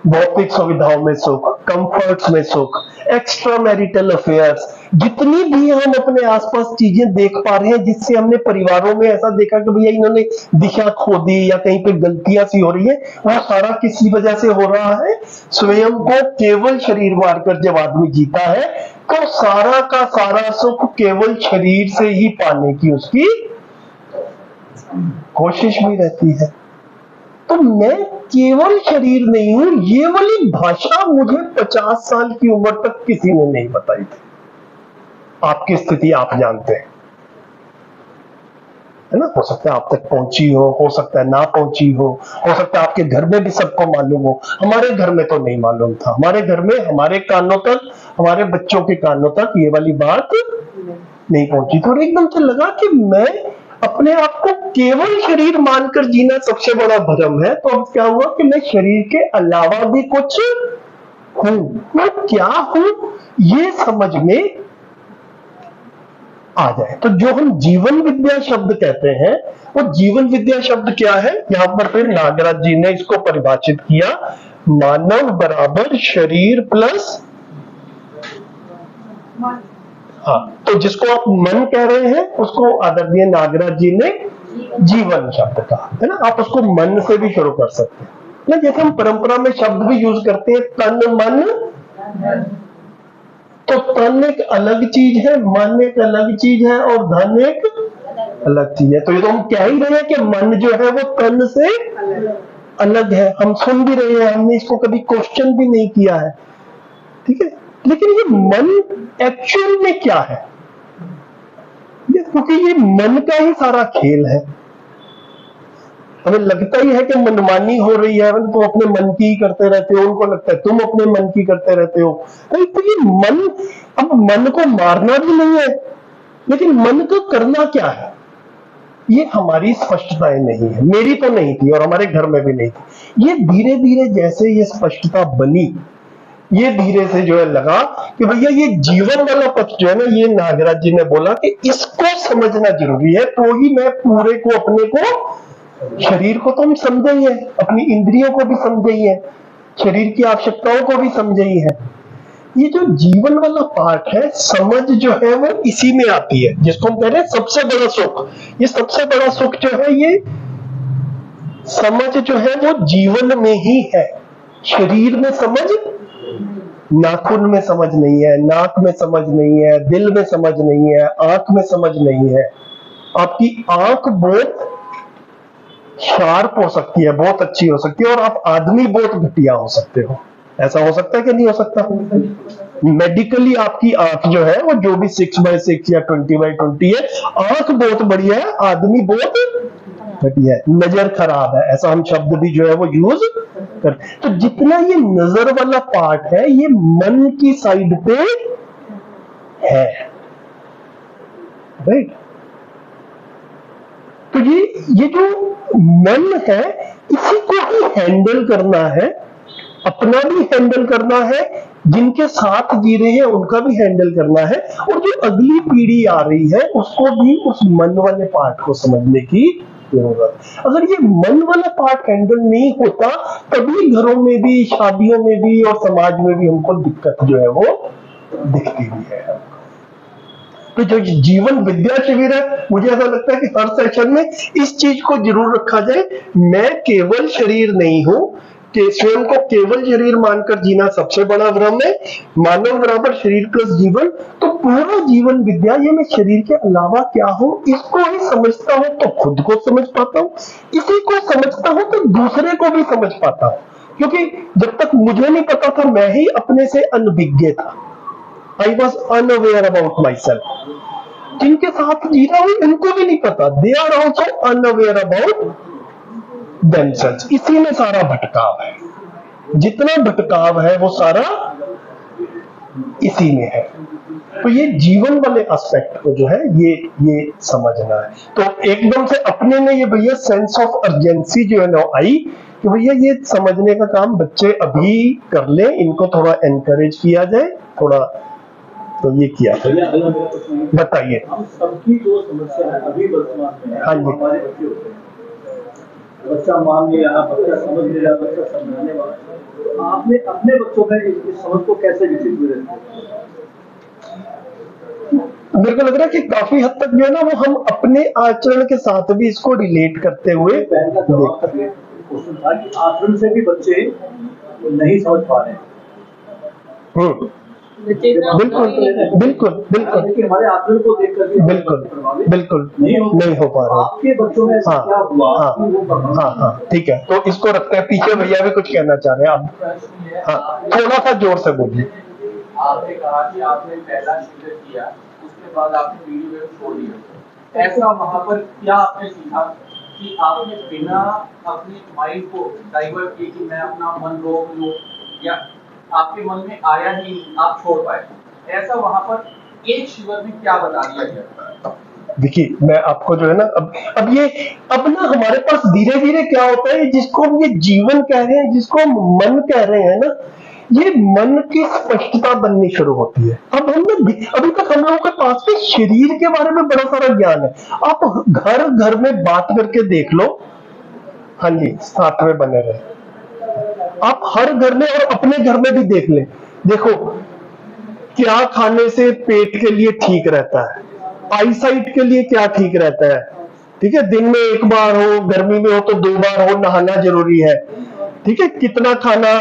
[SPEAKER 1] भौतिक सुविधाओं में सुख, कंफर्ट्स में सुख, एक्स्ट्रा मैरिटल अफेयर्स, जितनी भी हम अपने आसपास चीजें देख पा रहे हैं, जिससे हमने परिवारों में ऐसा देखा कि भैया इन्होंने दिशा खो दी या कहीं पे गलतियां सी हो रही है, वो सारा किसी वजह से हो रहा है, स्वयं को केवल शरीर मानकर जब आदमी जीता है, तो सारा का सारा सुख केवल शरीर से ही पाने की उसकी कोशिश भी रहती है। तो मैं केवल शरीर नहीं हूं, ये वाली भाषा मुझे 50 साल की उम्र तक किसी ने नहीं बताई थी। आपकी स्थिति आप जानते हैं, है ना? हो सकता है आप तक पहुंची हो सकता है ना पहुंची हो सकता है आपके घर में भी सबको मालूम हो। हमारे घर में तो नहीं मालूम था। हमारे घर में हमारे कानों तक, हमारे बच्चों के कानों तक ये वाली बात नहीं पहुंची थी, और एकदम से लगा कि मैं अपने आप को केवल शरीर मानकर जीना सबसे बड़ा भ्रम है। तो अब क्या हुआ कि मैं शरीर के अलावा भी कुछ हूं। मैं क्या हूं ये समझ में आ जाए। तो जो हम जीवन विद्या शब्द कहते हैं, वो जीवन विद्या शब्द क्या है? यहां पर फिर नागराज जी ने इसको परिभाषित किया, मानव बराबर शरीर प्लस, हाँ, तो जिसको आप मन कह रहे हैं उसको आदरणीय नागराज जी ने जीवन शब्द कहा, है ना? आप उसको मन से भी शुरू कर सकते हैं ना, जैसे हम परंपरा में शब्द भी यूज करते हैं, तन मन। तो तन एक अलग चीज है, मन एक अलग चीज है, और धन एक अलग चीज है। तो ये तो हम कह ही रहे हैं कि मन जो है वो तन से अलग है। हम सुन भी रहे हैं, हमने इसको कभी क्वेश्चन भी नहीं किया है, ठीक है? लेकिन ये मन एक्चुअल में क्या है? क्योंकि ये मन का ही सारा खेल है। हमें लगता ही है कि मनमानी हो रही है, तो अपने मन की ही करते रहते हो, उनको लगता है तुम अपने मन की करते रहते हो। तो ये मन, अब मन को मारना भी नहीं है, लेकिन मन को करना क्या है, ये हमारी स्पष्टताएं नहीं है। मेरी तो नहीं थी और हमारे घर में भी नहीं थी। ये धीरे धीरे जैसे ये स्पष्टता बनी, ये धीरे से जो है लगा कि भैया ये जीवन वाला पक्ष जो है ना, ये नागराज जी ने बोला कि इसको समझना जरूरी है, तो ही मैं पूरे को, अपने को, शरीर को तो हम समझे ही है, अपनी इंद्रियों को भी समझे ही है, शरीर की आवश्यकताओं को भी समझे ही है। ये जो जीवन वाला पार्ट है, समझ जो है वो इसी में आती है, जिसको हम कह रहे हैं सबसे बड़ा सुख। ये सबसे बड़ा सुख जो है, ये समझ जो है वो जीवन में ही है। शरीर में समझ, नाखून में समझ नहीं है, नाक में समझ नहीं है, दिल में समझ नहीं है, आंख में समझ नहीं है। आपकी आंख बहुत शार्प हो सकती है, बहुत अच्छी हो सकती है, और आप आदमी बहुत घटिया हो सकते हो। ऐसा हो सकता है कि नहीं हो सकता? मेडिकली आपकी आंख जो है वो जो भी 6/6 या 20/20 है, आंख बहुत बढ़िया है, आदमी बहुत घटिया है, नजर खराब है, ऐसा हम शब्द भी जो है वो यूज करते। तो जितना ये नजर वाला पार्ट है, ये मन की साइड पे है, राइट? तो ये जो मन है, इसी को ही हैंडल करना है, अपना भी हैंडल करना है, जिनके साथ जी रहे हैं उनका भी हैंडल करना है, और जो अगली पीढ़ी आ रही है उसको भी उस मन वाले पार्ट को समझने की जरूरत। अगर ये मन वाला पार्ट हैंडल नहीं होता, तभी घरों में भी, शादियों में भी और समाज में भी हमको दिक्कत जो है वो दिखती भी है। तो जो जीवन विद्या शिविर है, मुझे ऐसा लगता है कि हर सेशन में इस चीज को जरूर रखा जाए, मैं केवल शरीर नहीं हूं, कि स्वयं को केवल शरीर मानकर जीना सबसे बड़ा भ्रम है, मानव बराबर शरीर प्लस जीवन। तो पूरा जीवन विद्या, ये मैं शरीर के अलावा क्या हूं, इसको ही समझता हूं तो खुद को समझ पाता हूं, इसी को समझता हूं तो दूसरे को भी समझ पाता हूं। क्योंकि जब तक मुझे नहीं पता था, मैं ही अपने से अनभिज्ञ था, I was unaware about myself. जिनके साथ जी रहा हूं उनको भी नहीं पता, they are also unaware about themselves। इसी में सारा भटकाव है, जितना भटकाव है वो सारा इसी में है। तो ये जीवन वाले एस्पेक्ट को जो है ये समझना है। तो एकदम से अपने में ये भैया सेंस ऑफ अर्जेंसी जो है ना आई कि भैया ये समझने का काम बच्चे अभी कर लें, इनको थोड़ा एनकरेज किया जाए थोड़ा, तो ये किया।
[SPEAKER 3] भैया अगला मेरा प्रश्न है,
[SPEAKER 1] बताइए।
[SPEAKER 3] हम सबकी जो समस्या है अभी वर्तमान में है,
[SPEAKER 1] हाँ जी।
[SPEAKER 3] हमारे बच्चे होते हैं, बच्चा मान नहीं रहा, बच्चा समझ नहीं रहा, बच्चा समझाने वाला, तो आपने अपने बच्चों में इस समझ को कैसे विकसित हुए रहते हैं?
[SPEAKER 1] मेरे को लग रहा है कि काफी हद तक जो है ना वो हम अपने आचरण के साथ भी इसको रिलेट करते हुए
[SPEAKER 3] पहले का जवाब का क्वेश्चन था कि आचरण से भी बच्चे नहीं समझ पा रहे हैं।
[SPEAKER 1] बिल्कुल बिल्कुल बिल्कुल,
[SPEAKER 3] लेकिन हमारे आचरण को देख करके
[SPEAKER 1] बिल्कुल बिल्कुल नहीं हो पा रहा।
[SPEAKER 3] आपके बच्चों में ऐसा क्या हुआ कि वो प्रभावित?
[SPEAKER 1] हाँ ठीक है, तो इसको रखते हैं। पीछे भैया भी कुछ कहना चाह रहे हैं आप। हाँ थोड़ा सा जोर से बोलिए।
[SPEAKER 4] आपने कहा कि आपने पहला शिविर किया, उसके बाद आपने वीडियो गेम छोड़ दिया, ऐसा वहां पर क्या आपने सीखा कि आपने बिना अपने माइंड को डाइवर्ट किए कि मैं अपना मन रोक लूं, या आपके मन में आया ही आप छोड़ पाए, ऐसा वहां पर एक शिविर में क्या बता दिया गया?
[SPEAKER 1] देखिए मैं आपको जो है ना अब ना हमारे पास धीरे धीरे क्या होता है, जिसको हम ये जीवन कह रहे हैं, जिसको हम मन कह रहे हैं ना, ये मन की स्पष्टता बननी शुरू होती है। अब हम ना अभी तक हम लोगों के पास में शरीर के बारे में बड़ा सारा ज्ञान है। आप घर घर में बात करके देख लो। हाँ जी, साथ में बने रहे। आप हर घर में और अपने घर में भी देख लें, देखो क्या खाने से पेट के लिए ठीक रहता है, आईसाइट के लिए क्या ठीक रहता है। ठीक है, दिन में एक बार हो, गर्मी में हो तो 2 बार हो, नहाना जरूरी है। ठीक है, कितना खाना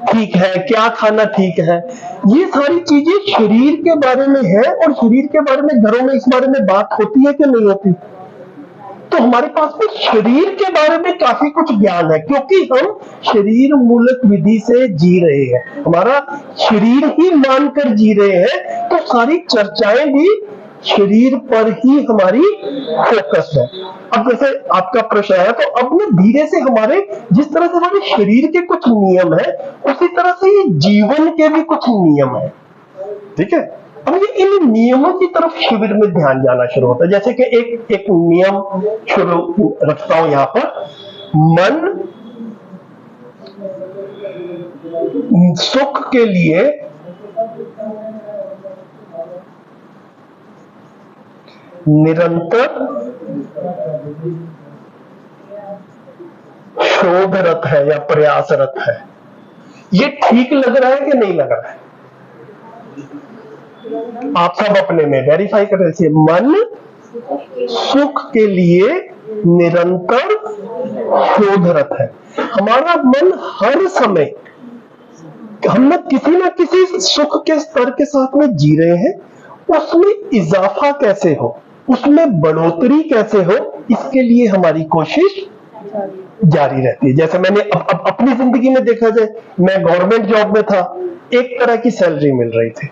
[SPEAKER 1] ठीक है, क्या खाना ठीक है, ये सारी चीजें शरीर के बारे में है। और शरीर के बारे में घरों में इस बारे में बात होती है कि नहीं होती? तो हमारे पास में शरीर के बारे में काफी कुछ ज्ञान है, क्योंकि हम शरीर मूलक विधि से जी रहे हैं, हमारा शरीर ही मानकर जी रहे हैं। तो सारी चर्चाएं भी शरीर पर ही हमारी फोकस है। अब जैसे आपका प्रश्न है, तो अब ना धीरे से हमारे जिस तरह से हमारे शरीर के कुछ नियम है, उसी तरह से ये जीवन के भी कुछ नियम है। ठीक है, अब ये इन नियमों की तरफ शिविर में ध्यान जाना शुरू होता है। जैसे कि एक नियम शुरू रखता हूं यहां पर, मन सुख के लिए निरंतर शोधरत है या प्रयासरत है। ये ठीक लग रहा है कि नहीं लग रहा है? आप सब अपने में वेरीफाई कर रहे थे। मन सुख के लिए निरंतर शोधरत है। हमारा मन हर समय, हम किसी ना किसी सुख के स्तर के साथ में जी रहे हैं, उसमें इजाफा कैसे हो, उसमें बढ़ोतरी कैसे हो, इसके लिए हमारी कोशिश जारी रहती है। जैसे मैंने अब अपनी जिंदगी में देखा जाए, मैं गवर्नमेंट जॉब में था, एक तरह की सैलरी मिल रही थी।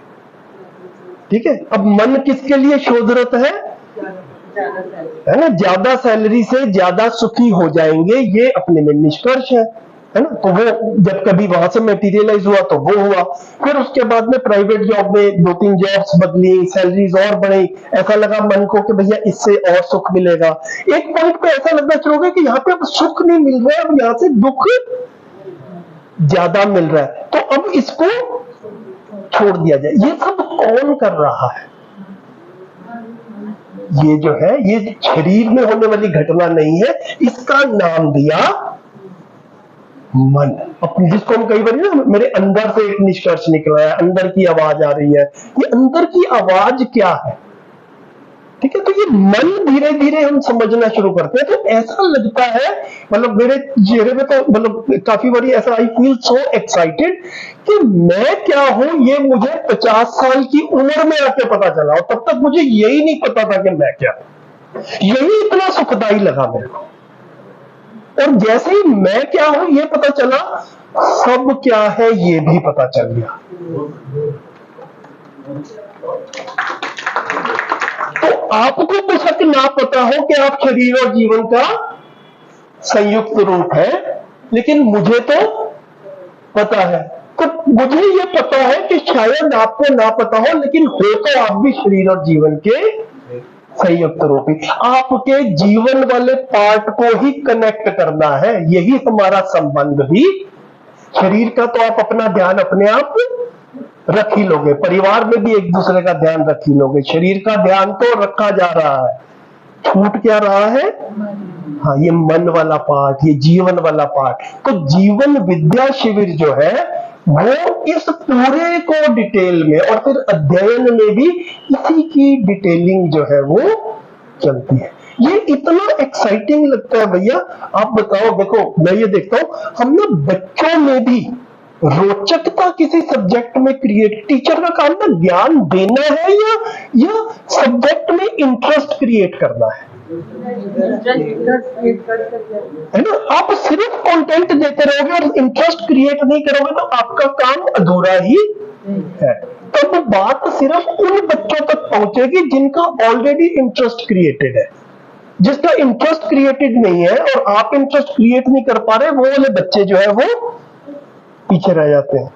[SPEAKER 1] ठीक है, अब मन किसके लिए शोधरत है ना? ज्यादा सैलरी से ज्यादा सुखी हो जाएंगे, ये अपने में निष्कर्ष है ना? तो वो जब कभी वहां से मटेरियलाइज हुआ तो वो हुआ। फिर उसके बाद में प्राइवेट जॉब में 2-3 जॉब्स बदली, सैलरीज और बढ़ी, ऐसा लगा मन को कि भैया इससे और सुख मिलेगा। एक पॉइंट पे ऐसा लगना शुरू हो गया कि यहाँ पे अब सुख नहीं मिल रहा है, अब यहाँ से दुख ज्यादा मिल रहा है, तो अब इसको छोड़ दिया जाए। ये सब कौन कर रहा है? ये जो है, ये शरीर में होने वाली घटना नहीं है, इसका नाम दिया मन। अपनी, जिसको हम कई बार ना, मेरे अंदर से एक निष्कर्ष निकल रहा है, अंदर की आवाज आ रही है, ये अंदर की आवाज क्या है? ठीक है, तो ये मन धीरे धीरे हम समझना शुरू करते हैं। तो ऐसा लगता है, मतलब मेरे चेहरे में तो मतलब काफी बारी ऐसा, आई फील सो एक्साइटेड कि मैं क्या हूं, ये मुझे 50 साल की उम्र में आके पता चला, और तब तक मुझे यही नहीं पता था कि मैं क्या, यही इतना सुखदाई लगा मेरे को। और जैसे ही मैं क्या हूं ये पता चला, सब क्या है ये भी पता चल गया। तो आपको बेशक ना पता हो कि आप शरीर और जीवन का संयुक्त रूप है, लेकिन मुझे तो पता है। तो मुझे ये पता है कि शायद आपको ना पता हो, लेकिन हो तो आप भी शरीर और जीवन के संयुक्त रूपी। आपके जीवन वाले पार्ट को ही कनेक्ट करना है, यही हमारा संबंध भी। शरीर का तो आप अपना ध्यान अपने आप रख ही लोगे, परिवार में भी एक दूसरे का ध्यान रख ही लोगे। शरीर का ध्यान तो रखा जा रहा है, छूट क्या रहा है? हाँ, ये मन वाला पार्ट, ये जीवन वाला पार्ट। तो जीवन विद्या शिविर जो है वो इस पूरे को डिटेल में, और फिर अध्ययन में भी इसी की डिटेलिंग जो है वो चलती है। ये इतना एक्साइटिंग लगता है भैया। आप बताओ, देखो मैं ये देखता हूं, हम ना बच्चों में भी रोचकता किसी सब्जेक्ट में क्रिएट, टीचर का काम ना ज्ञान देना है या सब्जेक्ट में इंटरेस्ट क्रिएट करना है ना। आप सिर्फ कंटेंट देते रहोगे और इंटरेस्ट क्रिएट नहीं करोगे तो आपका काम अधूरा ही है। तब तो बात सिर्फ उन बच्चों तक पहुंचेगी जिनका ऑलरेडी इंटरेस्ट क्रिएटेड है। जिसका इंटरेस्ट क्रिएटेड नहीं है और आप इंटरेस्ट क्रिएट नहीं कर पा रहे, वो वाले बच्चे जो है वो पीछे रह जाते हैं।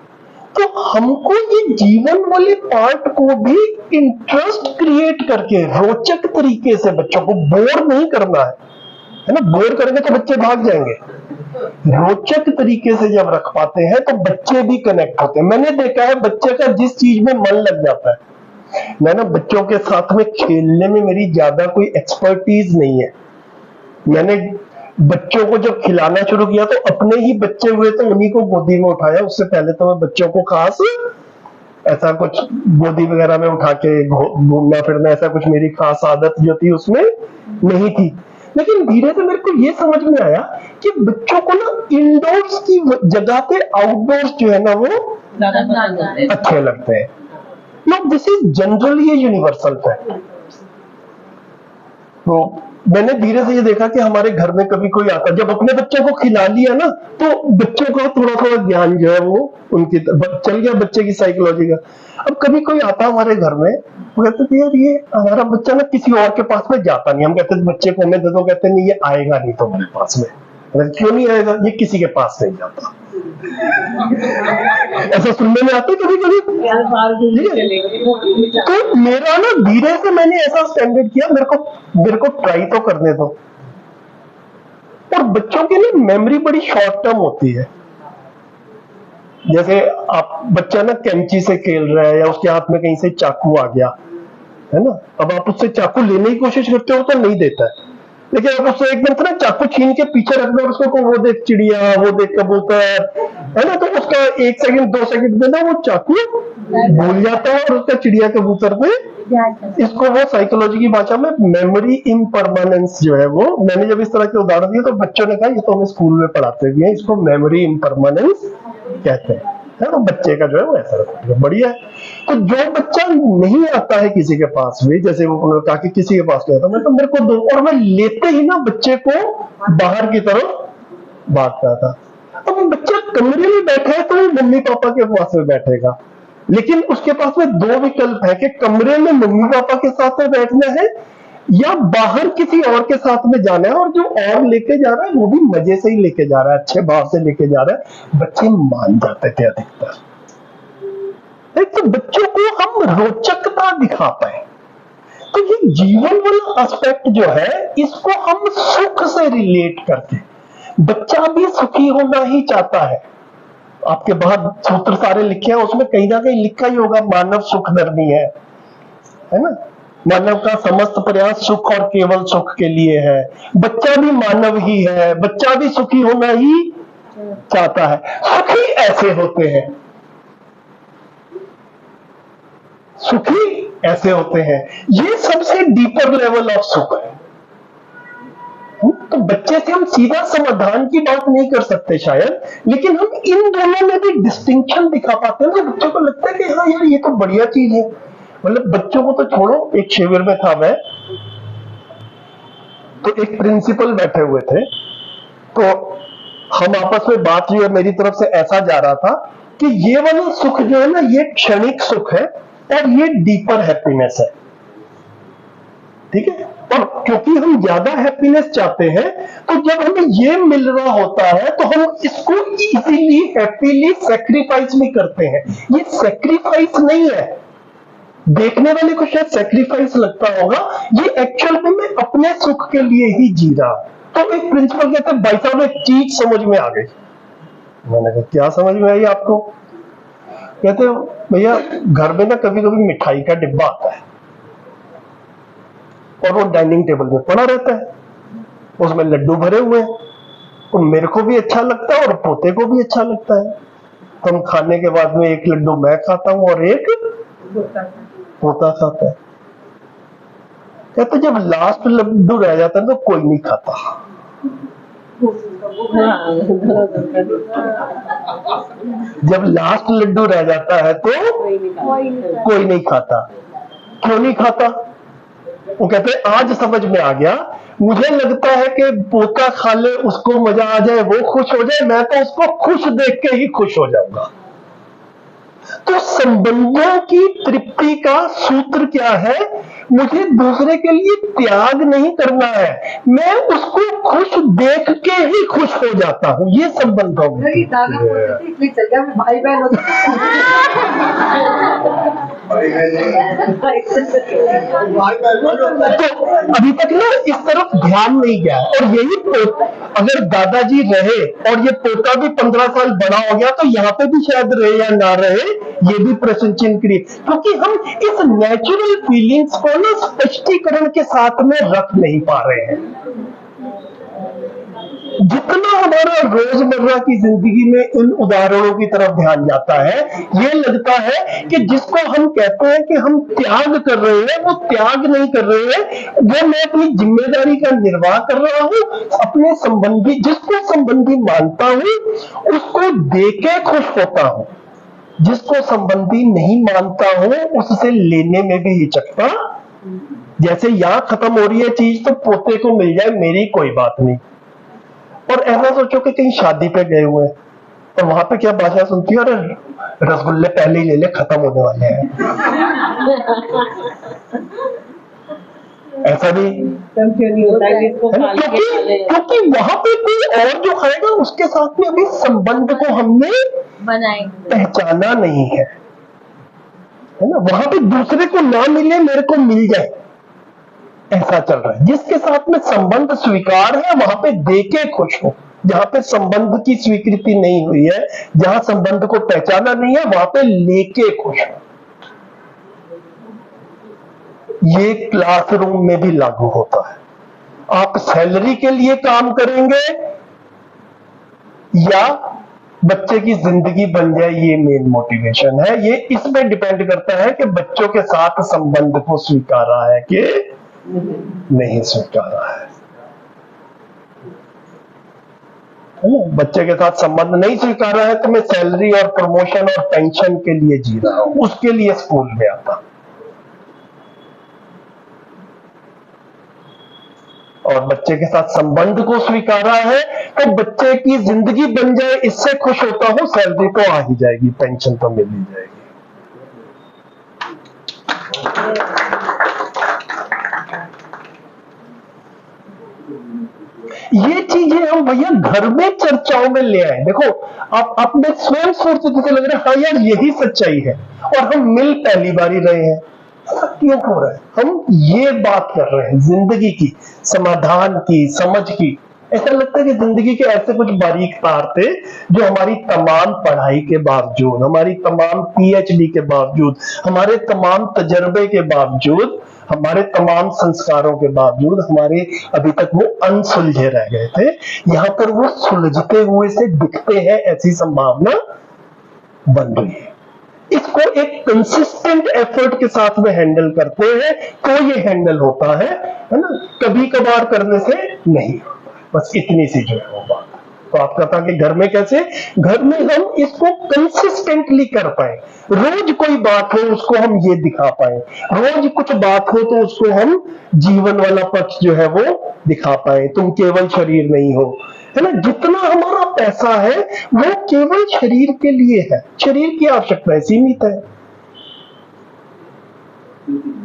[SPEAKER 1] तो हमको ये जीवन वाले पार्ट को भी इंटरेस्ट क्रिएट करके रोचक तरीके से बच्चों को बोर नहीं करना है ना। बोर करेंगे तो बच्चे भाग जाएंगे। रोचक तरीके से जब रख पाते हैं तो बच्चे भी कनेक्ट होते हैं। मैंने देखा है बच्चे का जिस चीज में मन लग जाता है, मैं ना बच्चों के साथ में खेलने में मेरी ज्यादा कोई एक्सपर्टीज नहीं है। मैंने बच्चों को जब खिलाना शुरू किया तो अपने ही बच्चे हुए तो उन्हीं को गोदी में उठाया। उससे पहले तो मैं बच्चों को खास ऐसा कुछ गोदी वगैरह में उठा के घूमना फिरना, ऐसा कुछ मेरी खास आदत जो थी उसमें नहीं थी। लेकिन धीरे से मेरे को ये समझ में आया कि बच्चों को ना इंडोर्स की जगह पे आउटडोर्स जो है ना वो अच्छे लगते हैं। नो, दिस इज जनरली ये यूनिवर्सल फैक्ट। तो मैंने धीरे से ये देखा कि हमारे घर में कभी कोई आता, जब अपने बच्चों को खिला लिया ना तो बच्चों का थोड़ा थोड़ा ज्ञान जो है वो उनकी चल गया, बच्चे की साइकोलॉजी का। अब कभी कोई आता हमारे घर में, वो कहते थे यार ये हमारा बच्चा ना किसी और के पास में जाता नहीं। हम कहते थे बच्चे को हमें दे दो, कहते नहीं ये आएगा नहीं तुम्हारे पास में। क्यों नहीं आएगा? ये किसी के पास नहीं जाता। ऐसा सुनने में आता कभी कभी। तो मेरा ना धीरे से मैंने ऐसा स्टैंडर्ड किया, मेरे को ट्राई तो करने दो। और बच्चों की ना मेमोरी बड़ी शॉर्ट टर्म होती है। जैसे आप बच्चा ना कैंची से खेल रहा है या उसके हाथ में कहीं से चाकू आ गया है ना, अब आप उससे चाकू लेने की कोशिश करते हो तो नहीं देता है। लेकिन आप उससे एकदम से ना चाकू छीन के पीछे रख दो उसको, वो देख चिड़िया, वो देख कबूतर, है ना, तो उसका 1 सेकंड 2 सेकंड में ना वो चाकू भूल जाता है और उसका चिड़िया कबूतर पे, इसको वो साइकोलॉजी की भाषा में मेमोरी इम्परमानेंस जो है वो, मैंने जब इस तरह के उदाहरण दिए तो बच्चों ने कहा ये तो हमें स्कूल में पढ़ाते भी हैं, इसको मेमोरी इम्परमानेंस कहते हैं। तो बच्चे का जो है वो ऐसा रहता है, बढ़िया है। तो जो बच्चा नहीं आता है किसी के पास भी, जैसे वो उन्होंने कहा कि किसी के पास नहीं आता, मैं तो मेरे को दो, और मैं लेते ही ना बच्चे को बाहर की तरफ भागता था। अब वो बच्चा कमरे में बैठा है तो वो मम्मी पापा के पास में बैठेगा, लेकिन उसके पास में 2 विकल्प है कि कमरे में मम्मी पापा के साथ में बैठना है या बाहर किसी और के साथ में जाना है। और जो और लेके जा रहा है वो भी मजे से ही लेके जा रहा है, अच्छे भाव से लेके जा रहा है। बच्चे मान जाते थे अधिकतर। तो बच्चों को हम रोचकता दिखा पाए तो ये जीवन वाला एस्पेक्ट जो है इसको हम सुख से रिलेट करके, बच्चा भी सुखी होना ही चाहता है। आपके बाहर सूत्र सारे लिखे हैं, उसमें कहीं ना कहीं लिखा ही होगा मानव सुख धर्मी है ना। मानव का समस्त प्रयास सुख और केवल सुख के लिए है। बच्चा भी मानव ही है, बच्चा भी सुखी होना ही चाहता है। सुखी ऐसे होते हैं, सुखी ऐसे होते हैं, ये सबसे डीपर लेवल ऑफ सुख है। तो बच्चे से हम सीधा समाधान की बात नहीं कर सकते शायद, लेकिन हम इन दोनों में भी डिस्टिंक्शन दिखा पाते हैं। तो बच्चों को लगता है कि हाँ यार ये तो बढ़िया चीज है। मतलब बच्चों को तो छोड़ो, एक शिविर में था मैं, तो एक प्रिंसिपल बैठे हुए थे, तो हम आपस में बात जो है मेरी तरफ से ऐसा जा रहा था कि ये वाला सुख जो है ना ये क्षणिक सुख है और ये डीपर हैप्पीनेस है, ठीक है। और क्योंकि हम ज्यादा हैप्पीनेस चाहते हैं, तो जब हमें ये मिल रहा होता है तो हम इसको इजीली हैप्पीली सेक्रीफाइस भी करते हैं। ये सेक्रीफाइस नहीं है, देखने वाले को शायद सेक्रीफाइस लगता होगा, ये एक्चुअल में मैं अपने सुख के लिए ही जी रहा। तो एक प्रिंसिपल कहते हैं भाई साहब एक चीज समझ में आ गई। मैंने कहा क्या समझ में आई आपको? कहते हो भैया घर में ना कभी कभी मिठाई का डिब्बा आता है और वो डाइनिंग टेबल में पड़ा रहता है, उसमें लड्डू भरे हुए हैं, तो मेरे को भी अच्छा लगता है और पोते को भी अच्छा लगता है। तो हम खाने के बाद में एक लड्डू मैं खाता हूं और एक पोता खाता है। कहते जब लास्ट लड्डू रह जाता है तो कोई नहीं खाता। जब लास्ट लड्डू रह जाता है तो कोई नहीं खाता। क्यों नहीं खाता? वो कहते हैं आज समझ में आ गया, मुझे लगता है कि पोता खा ले उसको मजा आ जाए, वो खुश हो जाए, मैं तो उसको खुश देख के ही खुश हो जाऊंगा। तो संबंधों की तृप्ति का सूत्र क्या है? मुझे दूसरे के लिए त्याग नहीं करना है, मैं उसको खुश देख के ही खुश हो जाता हूं। ये संबंधों में
[SPEAKER 2] इसलिए चल गया भाई बहन
[SPEAKER 1] तो अभी तक ना इस तरफ ध्यान नहीं गया। और यही अगर दादाजी रहे और ये पोता भी 15 साल बड़ा हो गया तो यहाँ पे भी शायद रहे या ना रहे, ये भी प्रश्न चिन्ह क्रिएट, क्योंकि हम इस नेचुरल फीलिंग्स को ना स्पष्टीकरण के साथ में रख नहीं पा रहे हैं। जितना हमारा रोजमर्रा की जिंदगी में इन उदाहरणों की तरफ ध्यान जाता है, ये लगता है कि जिसको हम कहते हैं कि हम त्याग कर रहे हैं, वो त्याग नहीं कर रहे हैं, वो मैं अपनी जिम्मेदारी का निर्वाह कर रहा हूं। अपने संबंधी, जिसको संबंधी मानता हूं उसको देके खुश होता हूं, जिसको संबंधी नहीं मानता हूं उससे लेने में भी हिचकता। जैसे यहां खत्म हो रही है चीज तो पोते को मिल जाए मेरी कोई बात नहीं। और ऐसा सोचो कि कहीं शादी पे गए हुए हैं और वहां पे क्या भाषा सुनती है, अरे रसगुल्ले पहले ही ले ले खत्म होने वाले हैं। ऐसा भी
[SPEAKER 2] नहीं होता है
[SPEAKER 1] क्योंकि वहां पे कोई और जो खाएगा उसके साथ में अभी संबंध को हमने पहचाना नहीं है ना। वहां पे दूसरे को ना मिले मेरे को मिल जाए, ऐसा चल रहा है। जिसके साथ में संबंध स्वीकार है वहां पे देके खुश हो। जहां पे संबंध की स्वीकृति नहीं हुई है, जहां संबंध को पहचाना नहीं है, वहां पे लेके खुश हो। ये क्लासरूम में भी लागू होता है। आप सैलरी के लिए काम करेंगे या बच्चे की जिंदगी बन जाए, ये मेन मोटिवेशन है। ये इसमें डिपेंड करता है कि बच्चों के साथ संबंध को स्वीकारा है कि नहीं स्वीकारा है ना। बच्चे के साथ संबंध नहीं स्वीकारा है तो मैं सैलरी और प्रमोशन और पेंशन के लिए जी रहा हूं, उसके लिए स्कूल में आता। और बच्चे के साथ संबंध को स्वीकारा है तो बच्चे की जिंदगी बन जाए इससे खुश होता हूं। सैलरी तो आ ही जाएगी, पेंशन तो मिल ही जाएगी। ये चीजें हम भैया घर में चर्चाओं में ले आए। देखो आप में स्वयं सोचते जैसे लग रहा है हाँ यार यही सच्चाई है, और हम मिल पहली बार ही रहे हैं। क्यों हो रहा है? हम ये बात कर रहे हैं जिंदगी की, समाधान की, समझ की। ऐसा लगता है कि जिंदगी के ऐसे कुछ बारीक तार थे जो हमारी तमाम पढ़ाई के बावजूद, हमारी तमाम पीएचडी के बावजूद, हमारे तमाम तजर्बे के बावजूद, हमारे तमाम संस्कारों के बावजूद हमारे अभी तक वो अनसुलझे रह गए थे। यहां पर वो सुलझते हुए से दिखते हैं, ऐसी संभावना बन रही है। इसको एक कंसिस्टेंट एफर्ट के साथ में हैंडल करते हैं तो ये हैंडल होता है ना। कभी कभार करने से नहीं होता। बस इतनी सी जो है वो बात। तो आपका था कि घर में कैसे, घर में हम इसको कंसिस्टेंटली कर पाए। रोज कोई बात हो उसको हम ये दिखा पाए, रोज कुछ बात हो तो उसको हम जीवन वाला पक्ष जो है वो दिखा पाए। तुम केवल शरीर नहीं हो, है ना। जितना हमारा पैसा है वो केवल शरीर के लिए है, शरीर की आवश्यकताएं सीमित है।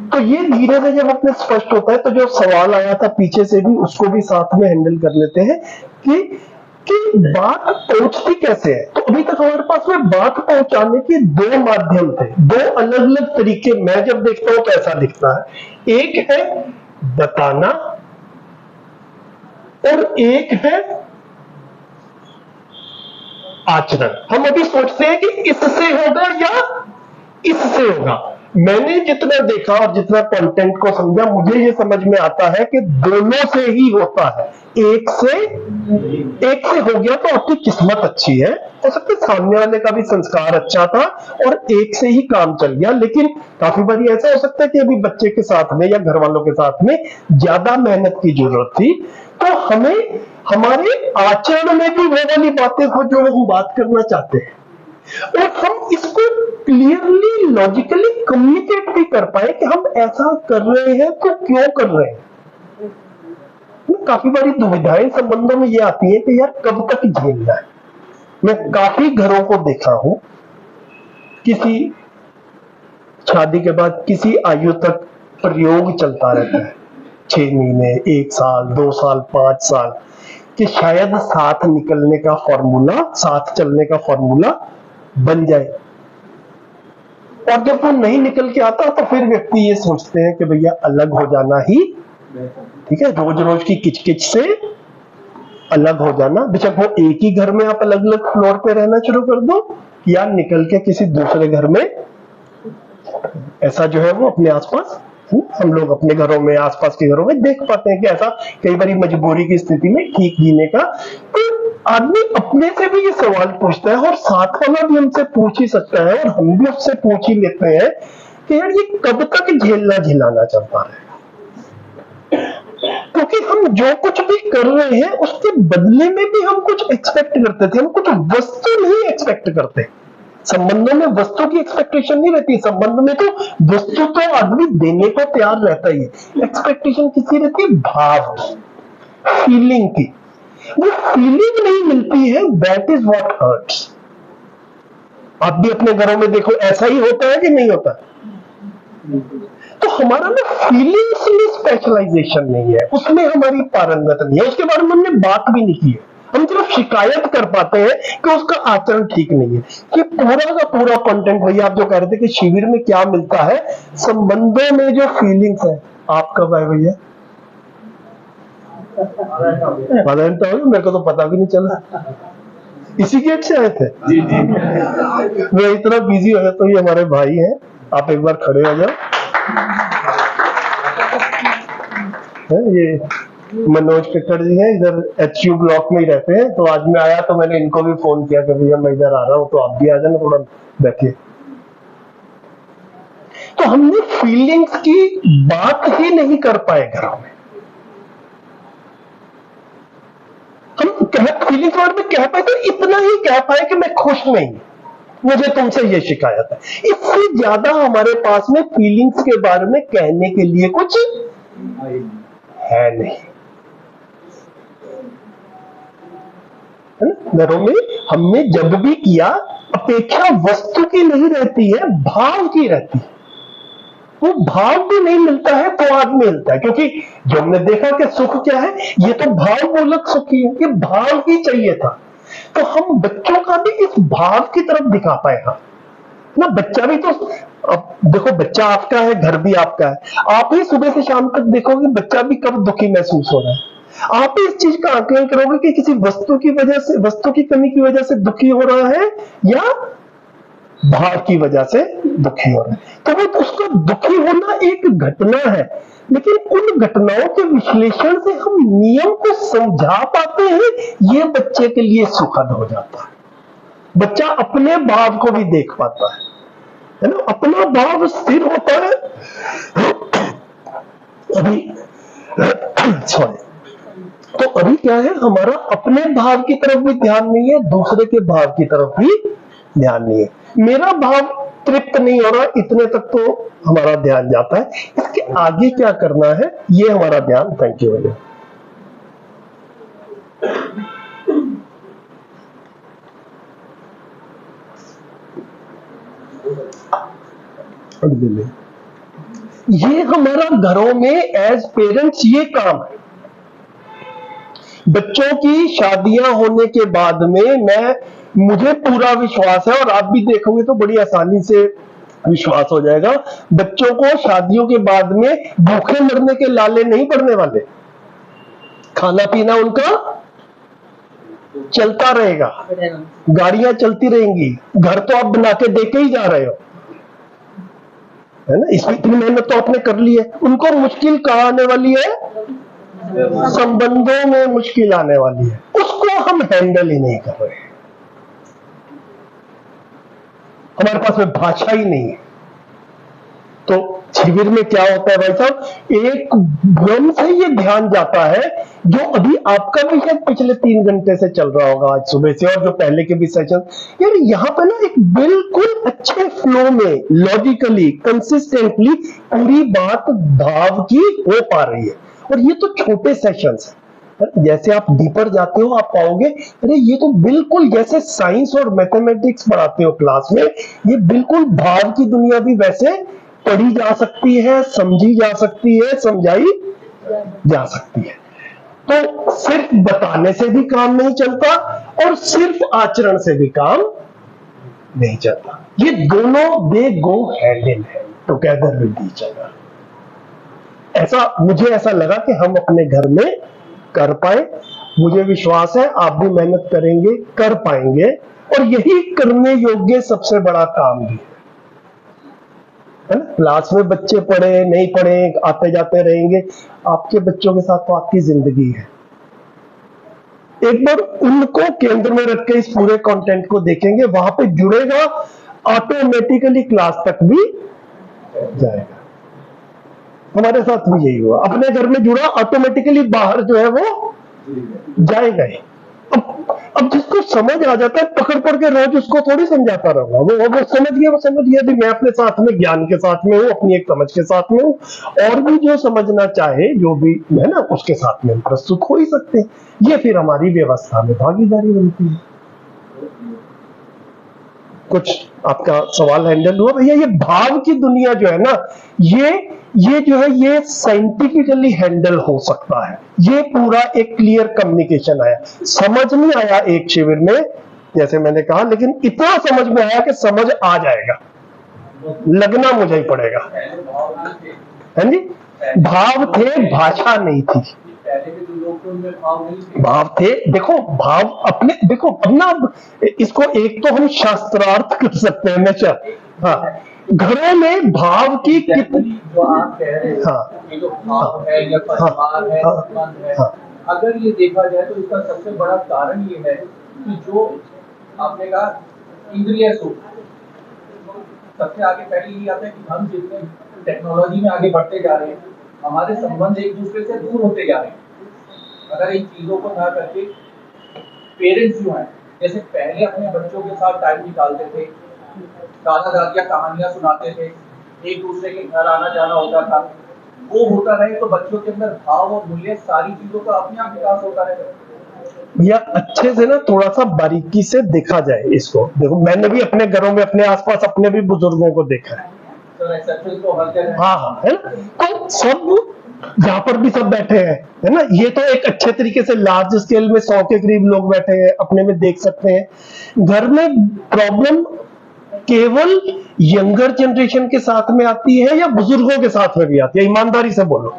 [SPEAKER 1] तो ये धीरे से जब अपने स्पष्ट होता है, तो जो सवाल आया था पीछे से भी, उसको भी साथ में हैंडल कर लेते हैं कि बात पहुंचती कैसे है। तो अभी तक हमारे पास में बात पहुंचाने के दो माध्यम थे, दो अलग अलग तरीके। मैं जब देखता हूं तो ऐसा दिखता है, एक है बताना और एक है आचरण। हम अभी सोचते हैं कि इससे होगा या इससे होगा। मैंने जितना देखा और जितना कंटेंट को समझा, मुझे ये समझ में आता है कि दोनों से ही होता है। एक से हो गया तो आपकी किस्मत अच्छी है, हो सकता है सामने वाले का भी संस्कार अच्छा था और एक से ही काम चल गया। लेकिन काफी बार ऐसा हो सकता है कि अभी बच्चे के साथ में या घर वालों के साथ में ज्यादा मेहनत की जरूरत थी, तो हमें हमारे आचरण में भी वो वाली बातें हो जो हम बात करना चाहते हैं, और हम इसको क्लियरली लॉजिकली कम्युनिकेट भी कर पाए कि हम ऐसा कर रहे हैं तो क्यों कर रहे हैं। काफी बड़ी दुविधाएं संबंधों में ये आती है कि यार कब तक झेलना है। मैं काफी घरों को देखा हूं, किसी शादी के बाद किसी आयु तक प्रयोग चलता रहता है, 6 महीने, 1 साल, 2 साल, 5 साल, कि शायद साथ निकलने का फॉर्मूला, साथ चलने का फॉर्मूला बन जाए। और जब वो नहीं निकल के आता तो फिर व्यक्ति ये सोचते हैं कि भैया अलग हो जाना ही ठीक है, रोज रोज की किचकिच से अलग हो जाना। बेशक वो एक ही घर में आप अलग अलग फ्लोर पे रहना शुरू कर दो, या निकल के किसी दूसरे घर में, ऐसा जो है वो अपने आसपास, हम लोग अपने घरों में, आसपास के घरों में देख पाते हैं कि ऐसा कई बार मजबूरी की स्थिति में ठीक जीने का। तो आदमी अपने से भी ये सवाल पूछता है और साथ वाला भी हमसे पूछ ही सकता है, और हम भी उससे पूछ ही लेते हैं कि यार ये कब तक झेलना झिलाना चलता रहेगा। क्योंकि हम जो कुछ भी कर रहे हैं उसके बदले में भी हम कुछ एक्सपेक्ट करते थे, हम कुछ वस्तु नहीं एक्सपेक्ट करते। संबंधों में वस्तु की एक्सपेक्टेशन नहीं रहती, संबंध में तो वस्तु तो आदमी देने को तैयार रहता ही है। एक्सपेक्टेशन किसी रहती है? भाव, फीलिंग की। वो फीलिंग नहीं मिलती है, दैट इज व्हाट हर्ट्स। आप भी अपने घरों में देखो, ऐसा ही होता है कि नहीं होता? तो हमारा ना फीलिंग्स में स्पेशलाइजेशन नहीं है, उसमें हमारी पारंगत नहीं है, उसके बारे में हमने बात भी नहीं की है। हम सिर्फ शिकायत कर पाते हैं कि उसका आचरण ठीक नहीं है। कि पूरा का पूरा कंटेंट, भैया आप जो कह रहे थे कि शिविर में क्या मिलता है, संबंधों में जो फीलिंग्स है। आप कब आए भैया? तो मेरे को तो पता भी नहीं चला, इसी गेट से आए थे। जी जी, मैं इतना बिजी हो जाता हूँ। ये हमारे भाई हैं, आप एक बार खड़े हो जाओ। ये मनोज पिक्कड़ जी हैं, इधर HU ब्लॉक में ही रहते हैं। तो आज मैं आया तो मैंने इनको भी फोन किया कि भैया मैं इधर आ रहा हूँ, तो आप भी आ जाना, थोड़ा बैठिए। तो हमने फीलिंग्स की बात ही नहीं कर पाए घरों में। हम फीलिंग्स के बारे में कह पाए तो इतना ही कह पाए कि मैं खुश नहीं, मुझे तुमसे ये शिकायत है। इससे ज्यादा हमारे पास में फीलिंग्स के बारे में कहने के लिए कुछ है नहीं, है ना? घरों में हमने जब भी किया, अपेक्षा वस्तु की नहीं रहती है, भाव की रहती है। वो भाव भी नहीं मिलता है तो आदमी मिलता है, क्योंकि जो हमने देखा कि सुख क्या है, ये तो भाव मूलक सुख ही है, ये भाव ही चाहिए था। तो हम बच्चों का भी इस भाव की तरफ दिखा पाए। हाँ ना, बच्चा भी तो, अब देखो बच्चा आपका है, घर भी आपका है। आप ही सुबह से शाम तक देखोगे बच्चा भी कब दुखी महसूस हो रहा है। आप ही इस चीज का आकलन करोगे कि किसी वस्तु की वजह से, वस्तु की कमी की वजह से दुखी हो रहा है या भाव की वजह से दुखी हो रहा है। तो वो उसका दुखी होना एक घटना है, लेकिन उन घटनाओं के विश्लेषण से हम नियम को समझा पाते हैं, ये बच्चे के लिए सुखद हो जाता है। बच्चा अपने भाव को भी देख पाता है ना, अपना भाव स्थिर होता है। अभी सॉरी, तो अभी क्या है, हमारा अपने भाव की तरफ भी ध्यान नहीं है, दूसरे के भाव की तरफ भी ध्यान नहीं है। मेरा भाव तृप्त नहीं हो रहा, इतने तक तो हमारा ध्यान जाता है। इसके आगे क्या करना है, ये हमारा ध्यान। थैंक यू भैया। ये हमारा घरों में एज पेरेंट्स ये काम है। बच्चों की शादियां होने के बाद में मुझे पूरा विश्वास है, और आप भी देखोगे तो बड़ी आसानी से विश्वास हो जाएगा, बच्चों को शादियों के बाद में भूखे मरने के लाले नहीं पड़ने वाले। खाना पीना उनका चलता रहेगा, गाड़ियां चलती रहेंगी, घर तो आप बना के दे के ही जा रहे हो, है ना। इसमें इतनी मेहनत तो आपने कर ली है। उनको मुश्किल कहाँ आने वाली है? संबंधों में मुश्किल आने वाली है, उसको हम हैंडल ही नहीं कर रहे हैं। हमारे पास में भाषा ही नहीं है। तो शिविर में क्या होता है भाई साहब, एक भ्रम से ये ध्यान जाता है, जो अभी आपका भी शायद पिछले 3 घंटे से चल रहा होगा आज सुबह से, और जो पहले के भी सेशन, यार यहाँ पे ना एक बिल्कुल अच्छे फ्लो में लॉजिकली कंसिस्टेंटली पूरी बात भाव की हो पा रही है। और ये तो छोटे सेशंस है, जैसे आप डीपर जाते हो आप पाओगे अरे ये तो बिल्कुल जैसे साइंस और मैथमेटिक्स पढ़ाते हो क्लास में, ये बिल्कुल भाव की दुनिया भी वैसे पढ़ी जा सकती है, समझी जा सकती है, समझाई जा सकती है। तो सिर्फ बताने से भी काम नहीं चलता, और सिर्फ आचरण से भी काम नहीं चलता। ये दोनों they go hand in hand together with each other. मुझे ऐसा लगा कि हम अपने घर में कर पाए। मुझे विश्वास है आप भी मेहनत करेंगे, कर पाएंगे, और यही करने योग्य सबसे बड़ा काम भी है ना। क्लास में बच्चे पढ़े नहीं पढ़े आते जाते रहेंगे, आपके बच्चों के साथ तो आपकी जिंदगी है। एक बार उनको केंद्र में रख के इस पूरे कंटेंट को देखेंगे, वहां पे जुड़ेगा, ऑटोमेटिकली क्लास तक भी जाएगा। हमारे साथ भी यही हुआ, अपने घर में जुड़ा, ऑटोमेटिकली बाहर जो है वो जाएगा ही। अब जिसको समझ आ जाता है, पकड़ पकड़ के रोज उसको थोड़ी समझाता रहूंगा, वो समझ गया भी मैं अपने साथ में ज्ञान के साथ में हूँ, अपनी एक समझ के साथ में हूँ, और भी जो समझना चाहे जो भी है ना उसके साथ में हम प्रस्तुत हो ही सकते हैं। ये फिर हमारी व्यवस्था में भागीदारी बनती है। कुछ आपका सवाल हैंडल हुआ भैया? ये भाव की दुनिया जो है ना, ये जो है ये साइंटिफिकली हैंडल हो सकता है। ये पूरा एक क्लियर कम्युनिकेशन आया, समझ नहीं आया एक शिविर में जैसे मैंने कहा, लेकिन इतना समझ में आया कि समझ आ जाएगा, लगना मुझे ही पड़ेगा। है जी, भाव थे, भाषा नहीं थी। भाव थे, देखो भाव अपने, देखो अपना, इसको एक तो हम शास्त्रार्थ कर सकते हैं हमेशा। हाँ, घरों में भाव की कितनी,
[SPEAKER 4] जो आप कह रहे हैं, हाँ, ये जो भाव है या परिवार है, संबंध है, अगर ये देखा जाए तो इसका सबसे बड़ा कारण ये है कि जो आपने कहा इंद्रिय सुख, सबसे आगे पहले ये आता है कि हम जितने टेक्नोलॉजी में आगे बढ़ते जा रहे हैं, हमारे संबंध एक दूसरे से दूर होते जा रहे हैं। अगर इन चीजों को ना करके पेरेंट्स जो हैं, जैसे पहले अपने बच्चों के साथ टाइम निकालते थे, दादा दादियाँ कहानियां सुनाते थे, एक दूसरे के घर आना जाना होता था, वो होता रहे तो बच्चों के अंदर भाव और मूल्य सारी चीजों का अपने आप विकास होता रहेगा।
[SPEAKER 1] भैया अच्छे से ना थोड़ा सा बारीकी से देखा जाए इसको। देखो मैंने भी अपने घरों में अपने आसपास अपने भी बुजुर्गों को देखा है।
[SPEAKER 4] तो हर जगह
[SPEAKER 1] हाँ है ना, तो सब जहां पर भी सब बैठे हैं, है ना, ये तो एक अच्छे तरीके से लार्ज स्केल में 100 के करीब लोग बैठे हैं, अपने में देख सकते हैं। घर में प्रॉब्लम केवल यंगर जनरेशन के साथ में आती है या बुजुर्गों के साथ में भी आती है? ईमानदारी से बोलो,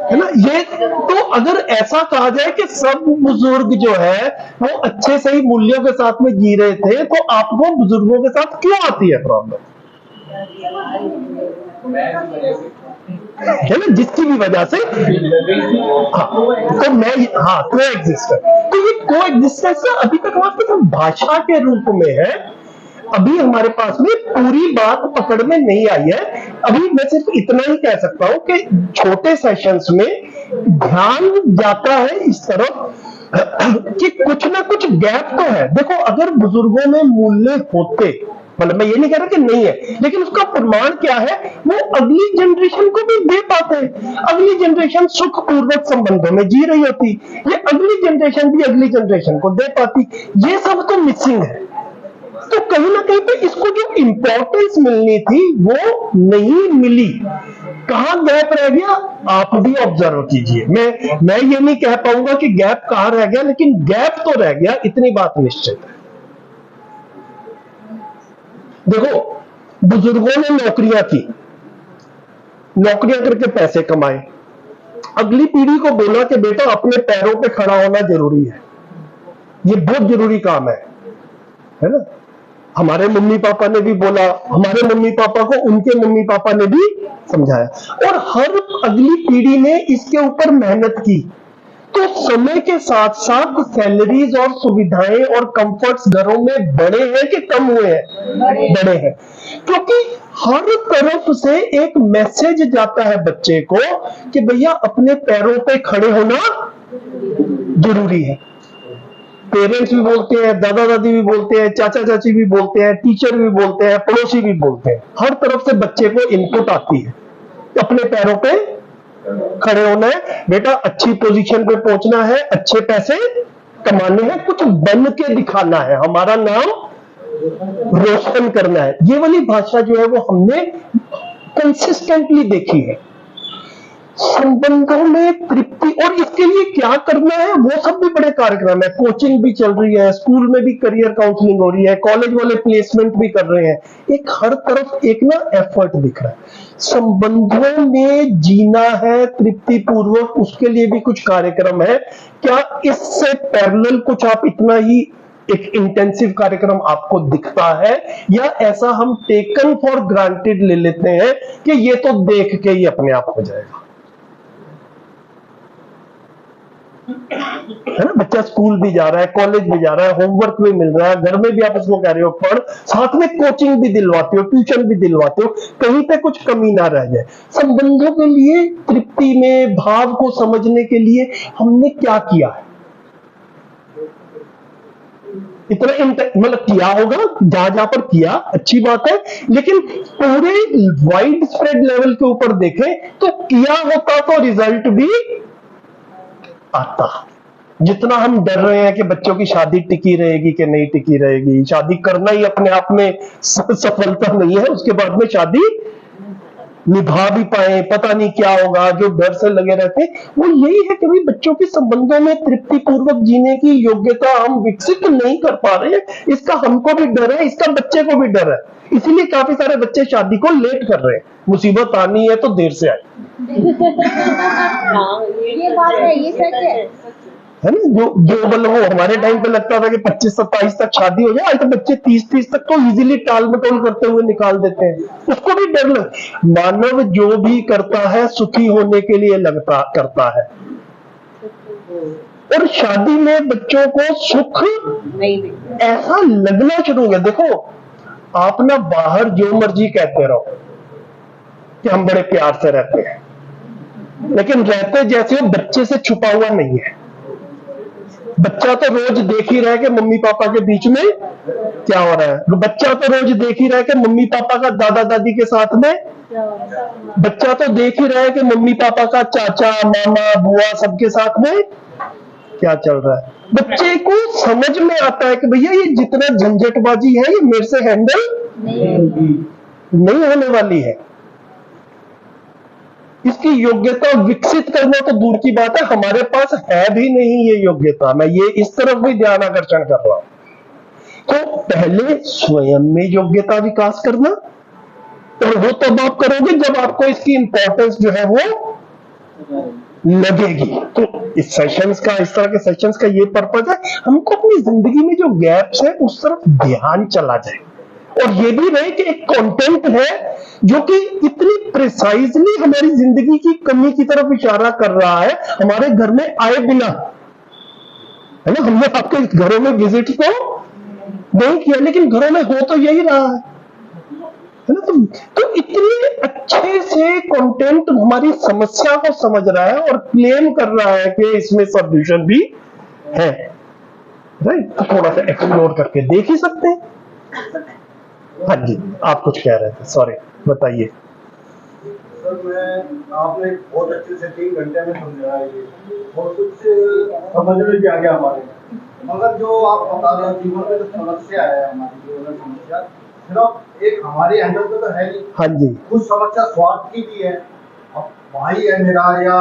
[SPEAKER 1] है ना। ये तो अगर ऐसा कहा जाए कि सब बुजुर्ग जो है वो अच्छे से ही मूल्यों के साथ में जी रहे थे, तो आपको बुजुर्गों के साथ क्यों आती है प्रॉब्लम? है ना, जिसकी भी वजह से तो मैं को एग्जिस्टेंस, तो ये को एग्जिस्टेंस अभी तक हमारे पास भाषा के रूप में है, अभी हमारे पास में पूरी बात पकड़ में नहीं आई है। अभी मैं सिर्फ इतना ही कह सकता हूं कि छोटे सेशंस में ध्यान जाता है इस तरफ कि कुछ ना कुछ गैप तो है। देखो अगर बुजुर्गों में मूल्य होते, मतलब मैं ये नहीं कह रहा कि नहीं है, लेकिन उसका प्रमाण क्या है, वो अगली जनरेशन को भी दे पाते हैं। अगली जनरेशन सुखपूर्वक संबंधों में जी रही होती, ये अगली जनरेशन भी अगली जनरेशन को दे पाती। ये सब तो मिसिंग है। तो कहीं ना कहीं पे इसको जो इंपॉर्टेंस मिलनी थी वो नहीं मिली। कहां गैप रह गया आप भी ऑब्जर्व कीजिए। मैं ये नहीं कह पाऊंगा कि गैप कहां रह गया, लेकिन गैप तो रह गया, इतनी बात निश्चित है। देखो, बुजुर्गों ने नौकरियां की, नौकरियां करके पैसे कमाए, अगली पीढ़ी को बोला कि बेटा अपने पैरों पे खड़ा होना जरूरी है, ये बहुत जरूरी काम है ना। हमारे मम्मी पापा ने भी बोला, हमारे मम्मी पापा को उनके मम्मी पापा ने भी समझाया, और हर अगली पीढ़ी ने इसके ऊपर मेहनत की। तो समय के साथ साथ सैलरीज और सुविधाएं और कंफर्ट्स घरों में बढ़े हैं कि कम हुए हैं? बढ़े हैं, क्योंकि हर तरफ से एक मैसेज जाता है बच्चे को कि भैया अपने पैरों पे खड़े होना जरूरी है। पेरेंट्स भी बोलते हैं, दादा दादी भी बोलते हैं, चाचा चाची भी बोलते हैं, टीचर भी बोलते हैं, पड़ोसी भी बोलते हैं, हर तरफ से बच्चे को इनपुट आती है, अपने पैरों पे खड़े होना है बेटा, अच्छी पोजीशन पे पहुंचना है, अच्छे पैसे कमाने हैं, कुछ बन के दिखाना है, हमारा नाम रोशन करना है। ये वाली भाषा जो है वो हमने कंसिस्टेंटली देखी है। संबंधों में तृप्ति, और इसके लिए क्या करना है वो सब भी बड़े कार्यक्रम है, कोचिंग भी चल रही है, स्कूल में भी करियर काउंसलिंग हो रही है, कॉलेज वाले प्लेसमेंट भी कर रहे हैं, एक हर तरफ एक ना एफर्ट दिख रहा है। संबंधों में जीना है तृप्ति पूर्वक, उसके लिए भी कुछ कार्यक्रम है। क्या इससे पैरेलल कुछ आप इतना ही एक इंटेंसिव कार्यक्रम आपको दिखता है, या ऐसा हम टेकन फॉर ग्रांटेड ले लेते हैं कि ये तो देख के ही अपने आप हो जाएगा? है ना, बच्चा स्कूल भी जा रहा है, कॉलेज भी जा रहा है, होमवर्क भी मिल रहा है, घर में भी आप उसको कह रहे हो पढ़, साथ में कोचिंग भी दिलवाते हो, ट्यूशन भी दिलवाते हो, कहीं पे कुछ कमी ना रह जाए। संबंधों के लिए तृप्ति में भाव को समझने के लिए हमने क्या किया है? इतना मतलब किया होगा, जहां जहां पर किया अच्छी बात है, लेकिन पूरे वाइड स्प्रेड लेवल के ऊपर देखें तो किया होता तो रिजल्ट भी आता। जितना हम डर रहे हैं कि बच्चों की शादी टिकी रहेगी कि नहीं टिकी रहेगी, शादी करना ही अपने आप में सफलता नहीं है, उसके बाद में शादी निभा भी पाए, पता नहीं क्या होगा, जो डर से लगे रहते हैं, वो यही है कि भाई बच्चों के संबंधों में तृप्ति पूर्वक जीने की योग्यता हम विकसित नहीं कर पा रहे हैं। इसका हमको भी डर है, इसका बच्चे को भी डर है, इसीलिए काफी सारे बच्चे शादी को लेट कर रहे हैं। मुसीबत आनी है तो देर से आई,
[SPEAKER 2] ये बात है, ये सच है
[SPEAKER 1] ना। जो मतलब वो हमारे टाइम पे लगता था कि 25-27 तक शादी हो जाए, आज तो बच्चे 30 तक तो इजीली टाल मटोल करते हुए निकाल देते हैं, उसको भी डर लग। मानव जो भी करता है सुखी होने के लिए करता है, और शादी में बच्चों को सुख ऐसा लगना शुरू हो गया। देखो, आप ना बाहर जो मर्जी कहते रहो कि हम बड़े प्यार से रहते हैं, लेकिन रहते जैसे हो बच्चे से छुपा हुआ नहीं है। बच्चा तो रोज देख ही रहा है कि मम्मी पापा के बीच में क्या हो रहा है, बच्चा तो रोज देख ही रहा है कि मम्मी पापा का दादा दादी के साथ में, बच्चा तो देख ही रहा है कि मम्मी पापा का चाचा मामा बुआ सबके साथ में क्या चल रहा है। बच्चे को समझ में आता है कि भैया ये जितना झंझटबाजी है ये मेरे से हैंडल नहीं होने वाली है। इसकी योग्यता विकसित करना तो दूर की बात है, हमारे पास है भी नहीं ये योग्यता। मैं ये इस तरफ भी ध्यान आकर्षण कर रहा हूं। तो पहले स्वयं में योग्यता विकास करना, और वो तब आप करोगे जब आपको इसकी इंपॉर्टेंस जो है वो लगेगी। तो इस सेशंस का, इस तरह के सेशंस का ये पर्पज है, हमको अपनी जिंदगी में जो गैप्स है उस तरफ ध्यान चला जाए, और ये भी रहे कि एक कंटेंट है जो कि इतनी प्रिसाइजली हमारी जिंदगी की कमी की तरफ इशारा कर रहा है, हमारे घर में आए बिना, है ना। हमने आपके घरों में विजिट तो नहीं किया, लेकिन घरों में हो तो यही रहा है ना। तो इतने अच्छे से कंटेंट हमारी समस्या को समझ रहा है और क्लेम कर रहा है कि इसमें सॉल्यूशन भी है, राइट। तो थोड़ा सा एक्सप्लोर करके देख ही सकते हैं। हाँ जी, आप कुछ कह रहे थे, सॉरी, बताइए।
[SPEAKER 3] सर, आपने बहुत अच्छे से 3 घंटे में समझाया ये, और कुछ समझ में भी आ गया हमारे। मगर जो आप बता रहे हो जीवन में जो समस्या है, हमारी जीवन में समस्या सिर्फ एक हमारी हैंडल पे तो है नहीं।
[SPEAKER 1] हाँ जी,
[SPEAKER 3] कुछ समस्या स्वार्थ की भी है। अब भाई है मेरा या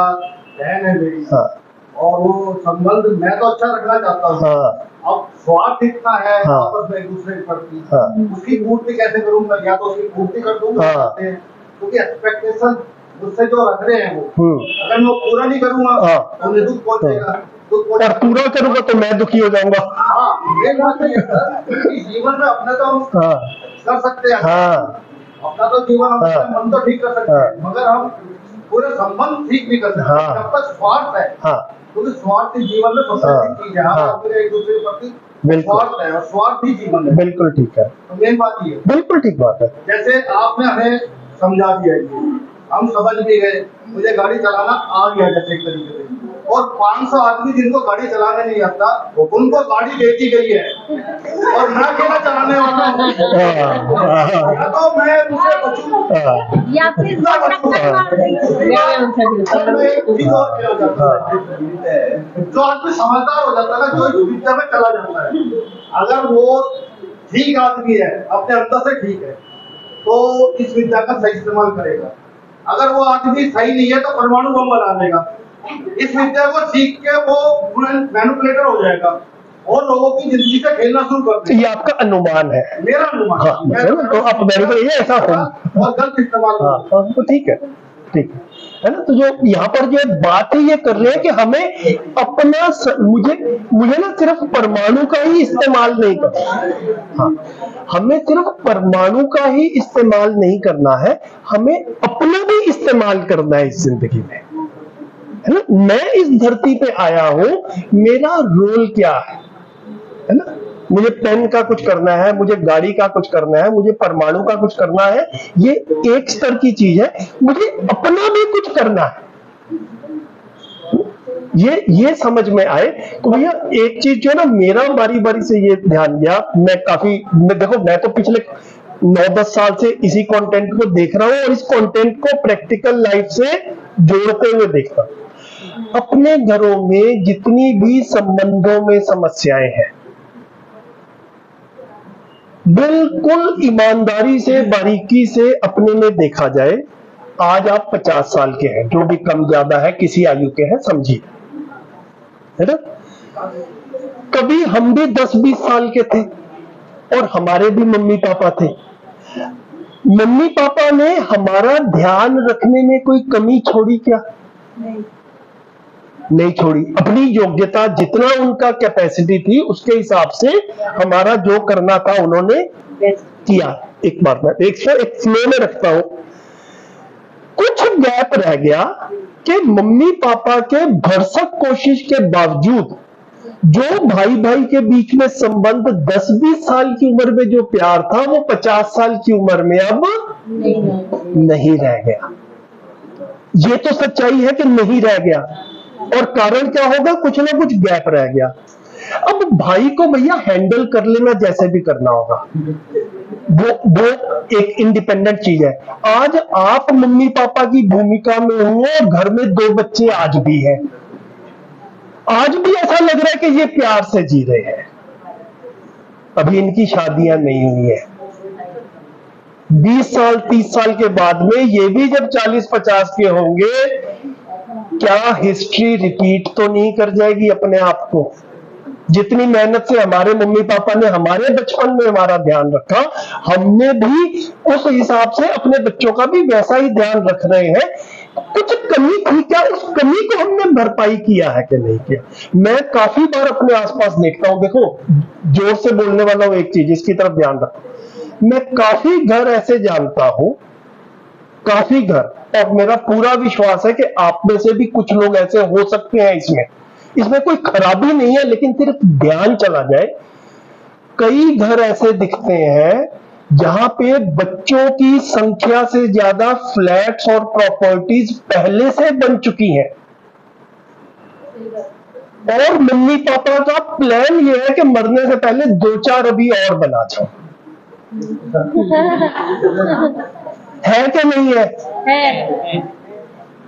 [SPEAKER 3] बहन है मेरी,
[SPEAKER 1] हाँ
[SPEAKER 3] और वो संबंध मैं तो अच्छा रखना चाहता हूँ।
[SPEAKER 1] हाँ
[SPEAKER 3] अब स्वार्थ इतना है
[SPEAKER 1] हाँ।
[SPEAKER 3] आपस में एक दूसरे के प्रति,
[SPEAKER 1] हाँ।
[SPEAKER 3] उसकी पूर्ति कैसे करूंगा? या तो उसकी पूर्ति कर दूंगा,
[SPEAKER 1] हाँ।
[SPEAKER 3] क्योंकि एक्सपेक्टेशन मुझसे जो रख रहे हैं वो, अगर मैं वो पूरा नहीं करूंगा
[SPEAKER 1] हाँ।
[SPEAKER 3] तो उन्हें दुख पहुंचेगा। दुख
[SPEAKER 1] और
[SPEAKER 3] पहुंचेगा
[SPEAKER 1] पूरा करूंगा तो मैं दुखी हो जाऊंगा।
[SPEAKER 3] हाँ, ये बात नहीं है सर, क्योंकि जीवन में अपने तो हम
[SPEAKER 1] हाँ
[SPEAKER 3] कर सकते हैं,
[SPEAKER 1] हाँ
[SPEAKER 3] अपना तो जीवन हम
[SPEAKER 1] हाँ।
[SPEAKER 3] अपना मन तो ठीक कर सकते
[SPEAKER 1] हाँ।
[SPEAKER 3] हैं, मगर हम पूरे संबंध ठीक नहीं कर सकते
[SPEAKER 1] हाँ।
[SPEAKER 3] जब तक स्वार्थ है।
[SPEAKER 1] हाँ
[SPEAKER 3] क्योंकि स्वार्थ ही जीवन में सबसे
[SPEAKER 1] हाँ।
[SPEAKER 3] बड़ी चीज है।
[SPEAKER 1] हाँ।
[SPEAKER 3] आप एक दूसरे के प्रति
[SPEAKER 1] बिल्कुल।
[SPEAKER 3] स्वार्थ है, और स्वार्थ ही जीवन है।
[SPEAKER 1] बिल्कुल ठीक है,
[SPEAKER 3] तो मेन बात ये है,
[SPEAKER 1] बिल्कुल ठीक बात है।
[SPEAKER 3] जैसे आपने हमें समझा दिया ये, हम समझ भी गए, मुझे गाड़ी चलाना आ गया जैसे एक तरीके से, और 500 आदमी जिनको गाड़ी चलाने नहीं आता उनको गाड़ी बेची गई है, और मैं अकेला चलाने वाला हूँ। या तो मैं उनसे बचूं
[SPEAKER 5] या फिर
[SPEAKER 3] इतना बचूं। और मैं एक चीज और कहना चाहता हूं, जो आदमी समझदार हो जाता है ना, जो इस विद्या में चला जाता है, अगर वो ठीक आदमी है, अपने अंदर से ठीक है, तो इस विद्या का सही इस्तेमाल करेगा। अगर वो आदमी सही नहीं है तो परमाणु बम बना देगा। इस विद्या को सीख के वो मैनिपुलेटर हो जाएगा और लोगों की जिंदगी से खेलना शुरू कर
[SPEAKER 1] तो
[SPEAKER 3] देगा।
[SPEAKER 1] ये आपका अनुमान है।
[SPEAKER 3] मेरा अनुमान
[SPEAKER 1] हाँ, तो आप मेडिकल ये ऐसा हो।
[SPEAKER 3] और गलत इस्तेमाल
[SPEAKER 1] हाँ हाँ, तो ठीक है, ठीक है ना। तो जो यहाँ पर जो बात है ये कर रहे हैं कि हमें अपना मुझे ना सिर्फ परमाणु का ही इस्तेमाल नहीं करना। हाँ, हमें सिर्फ परमाणु का ही इस्तेमाल नहीं करना है, हमें अपना भी इस्तेमाल करना है इस जिंदगी में, है ना। मैं इस धरती पे आया हूं, मेरा रोल क्या है ना। मुझे पेन का कुछ करना है, मुझे गाड़ी का कुछ करना है, मुझे परमाणु का कुछ करना है, ये एक स्तर की चीज है। मुझे अपना भी कुछ करना है, ये समझ में आए तो भैया एक चीज जो है ना, मेरा बारी बारी से ये ध्यान गया। देखो मैं तो पिछले 9-10 साल से इसी कंटेंट को देख रहा हूं और इस कंटेंट को प्रैक्टिकल लाइफ से जोड़ते हुए देखता हूं। अपने घरों में जितनी भी संबंधों में समस्याएं हैं, बिल्कुल ईमानदारी से बारीकी से अपने में देखा जाए। आज आप 50 साल के हैं, जो भी कम ज्यादा है किसी आयु के हैं, समझिए, है ना। कभी हम भी 10-20 साल के थे और हमारे भी मम्मी पापा थे। मम्मी पापा ने हमारा ध्यान रखने में कोई कमी छोड़ी क्या? नहीं छोड़ी। अपनी योग्यता, जितना उनका कैपेसिटी थी उसके हिसाब से हमारा जो करना था उन्होंने किया। एक बार मैं एक फ्लो में रखता हूं। कुछ गैप रह गया कि मम्मी पापा के भरसक कोशिश के बावजूद जो भाई भाई के बीच में संबंध 10-20 साल की उम्र में जो प्यार था, वो 50 साल की उम्र में अब नहीं रह गया। ये तो सच्चाई है कि नहीं रह गया। और कारण क्या होगा? कुछ ना कुछ गैप रह गया। अब भाई को भैया हैंडल कर लेना जैसे भी करना होगा, वो एक इंडिपेंडेंट चीज है। आज आप मम्मी पापा की भूमिका में हो और घर में 2 बच्चे आज भी हैं, आज भी ऐसा लग रहा है कि ये प्यार से जी रहे हैं, अभी इनकी शादियां नहीं हुई है। 20 साल 30 साल के बाद में ये भी जब 40-50 के होंगे, क्या हिस्ट्री रिपीट तो नहीं कर जाएगी अपने आप को? जितनी मेहनत से हमारे मम्मी पापा ने हमारे बचपन में हमारा ध्यान रखा, हमने भी उस हिसाब से अपने बच्चों का भी वैसा ही ध्यान रख रहे हैं। कुछ कमी थी क्या? उस कमी को हमने भरपाई किया है कि नहीं किया? मैं काफी बार अपने आसपास देखता हूं, देखो जोर से बोलने वाला हूं, एक चीज इसकी तरफ ध्यान रखो। मैं काफी घर ऐसे जानता हूं, काफी घर, और मेरा पूरा विश्वास है कि आप में से भी कुछ लोग ऐसे हो सकते हैं। इसमें कोई खराबी नहीं है, लेकिन सिर्फ ध्यान चला जाए। कई घर ऐसे दिखते हैं जहां पे बच्चों की संख्या से ज्यादा फ्लैट्स और प्रॉपर्टीज पहले से बन चुकी हैं, और मम्मी पापा का प्लान ये है कि मरने से पहले 2-4 अभी और बना जाओ। है कि नहीं है?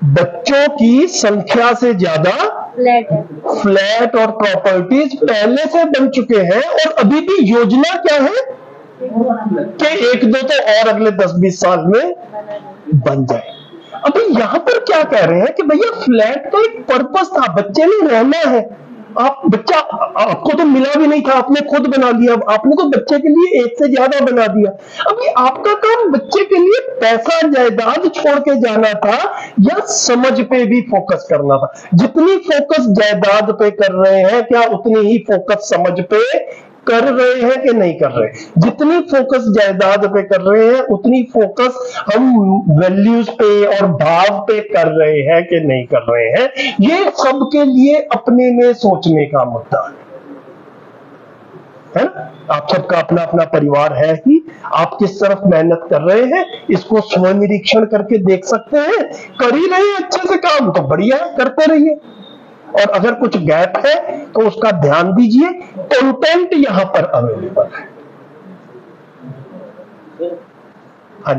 [SPEAKER 1] बच्चों की संख्या से ज्यादा
[SPEAKER 5] फ्लैट है।
[SPEAKER 1] फ्लैट और प्रॉपर्टीज पहले से बन चुके हैं, और अभी भी योजना क्या है कि एक दो तो और अगले 10-20 साल में बन जाए। अभी यहां पर क्या कह रहे हैं कि भैया फ्लैट तो एक पर्पस था, बच्चे ने रहना है। आप बच्चा, आपको तो मिला भी नहीं था, आपने खुद बना लिया, आपने तो बच्चे के लिए एक से ज्यादा बना दिया। अभी आपका काम बच्चे के लिए पैसा जायदाद छोड़ के जाना था या समझ पे भी फोकस करना था? जितनी फोकस जायदाद पे कर रहे हैं, क्या उतनी ही फोकस समझ पे कर रहे हैं कि नहीं कर रहे? जितनी फोकस जायदाद पे कर रहे हैं, उतनी फोकस हम वैल्यूज पे और भाव पे कर रहे हैं कि नहीं कर रहे हैं? ये सबके लिए अपने में सोचने का मुद्दा है ना? आप सबका अपना अपना परिवार है ही, आप किस तरफ मेहनत कर रहे हैं इसको स्वयं निरीक्षण करके देख सकते हैं। कर ही रहे हैं अच्छे से काम तो बढ़िया, करते रहिए, और अगर कुछ गैप है तो उसका ध्यान दीजिए। कंटेंट यहां पर अवेलेबल है।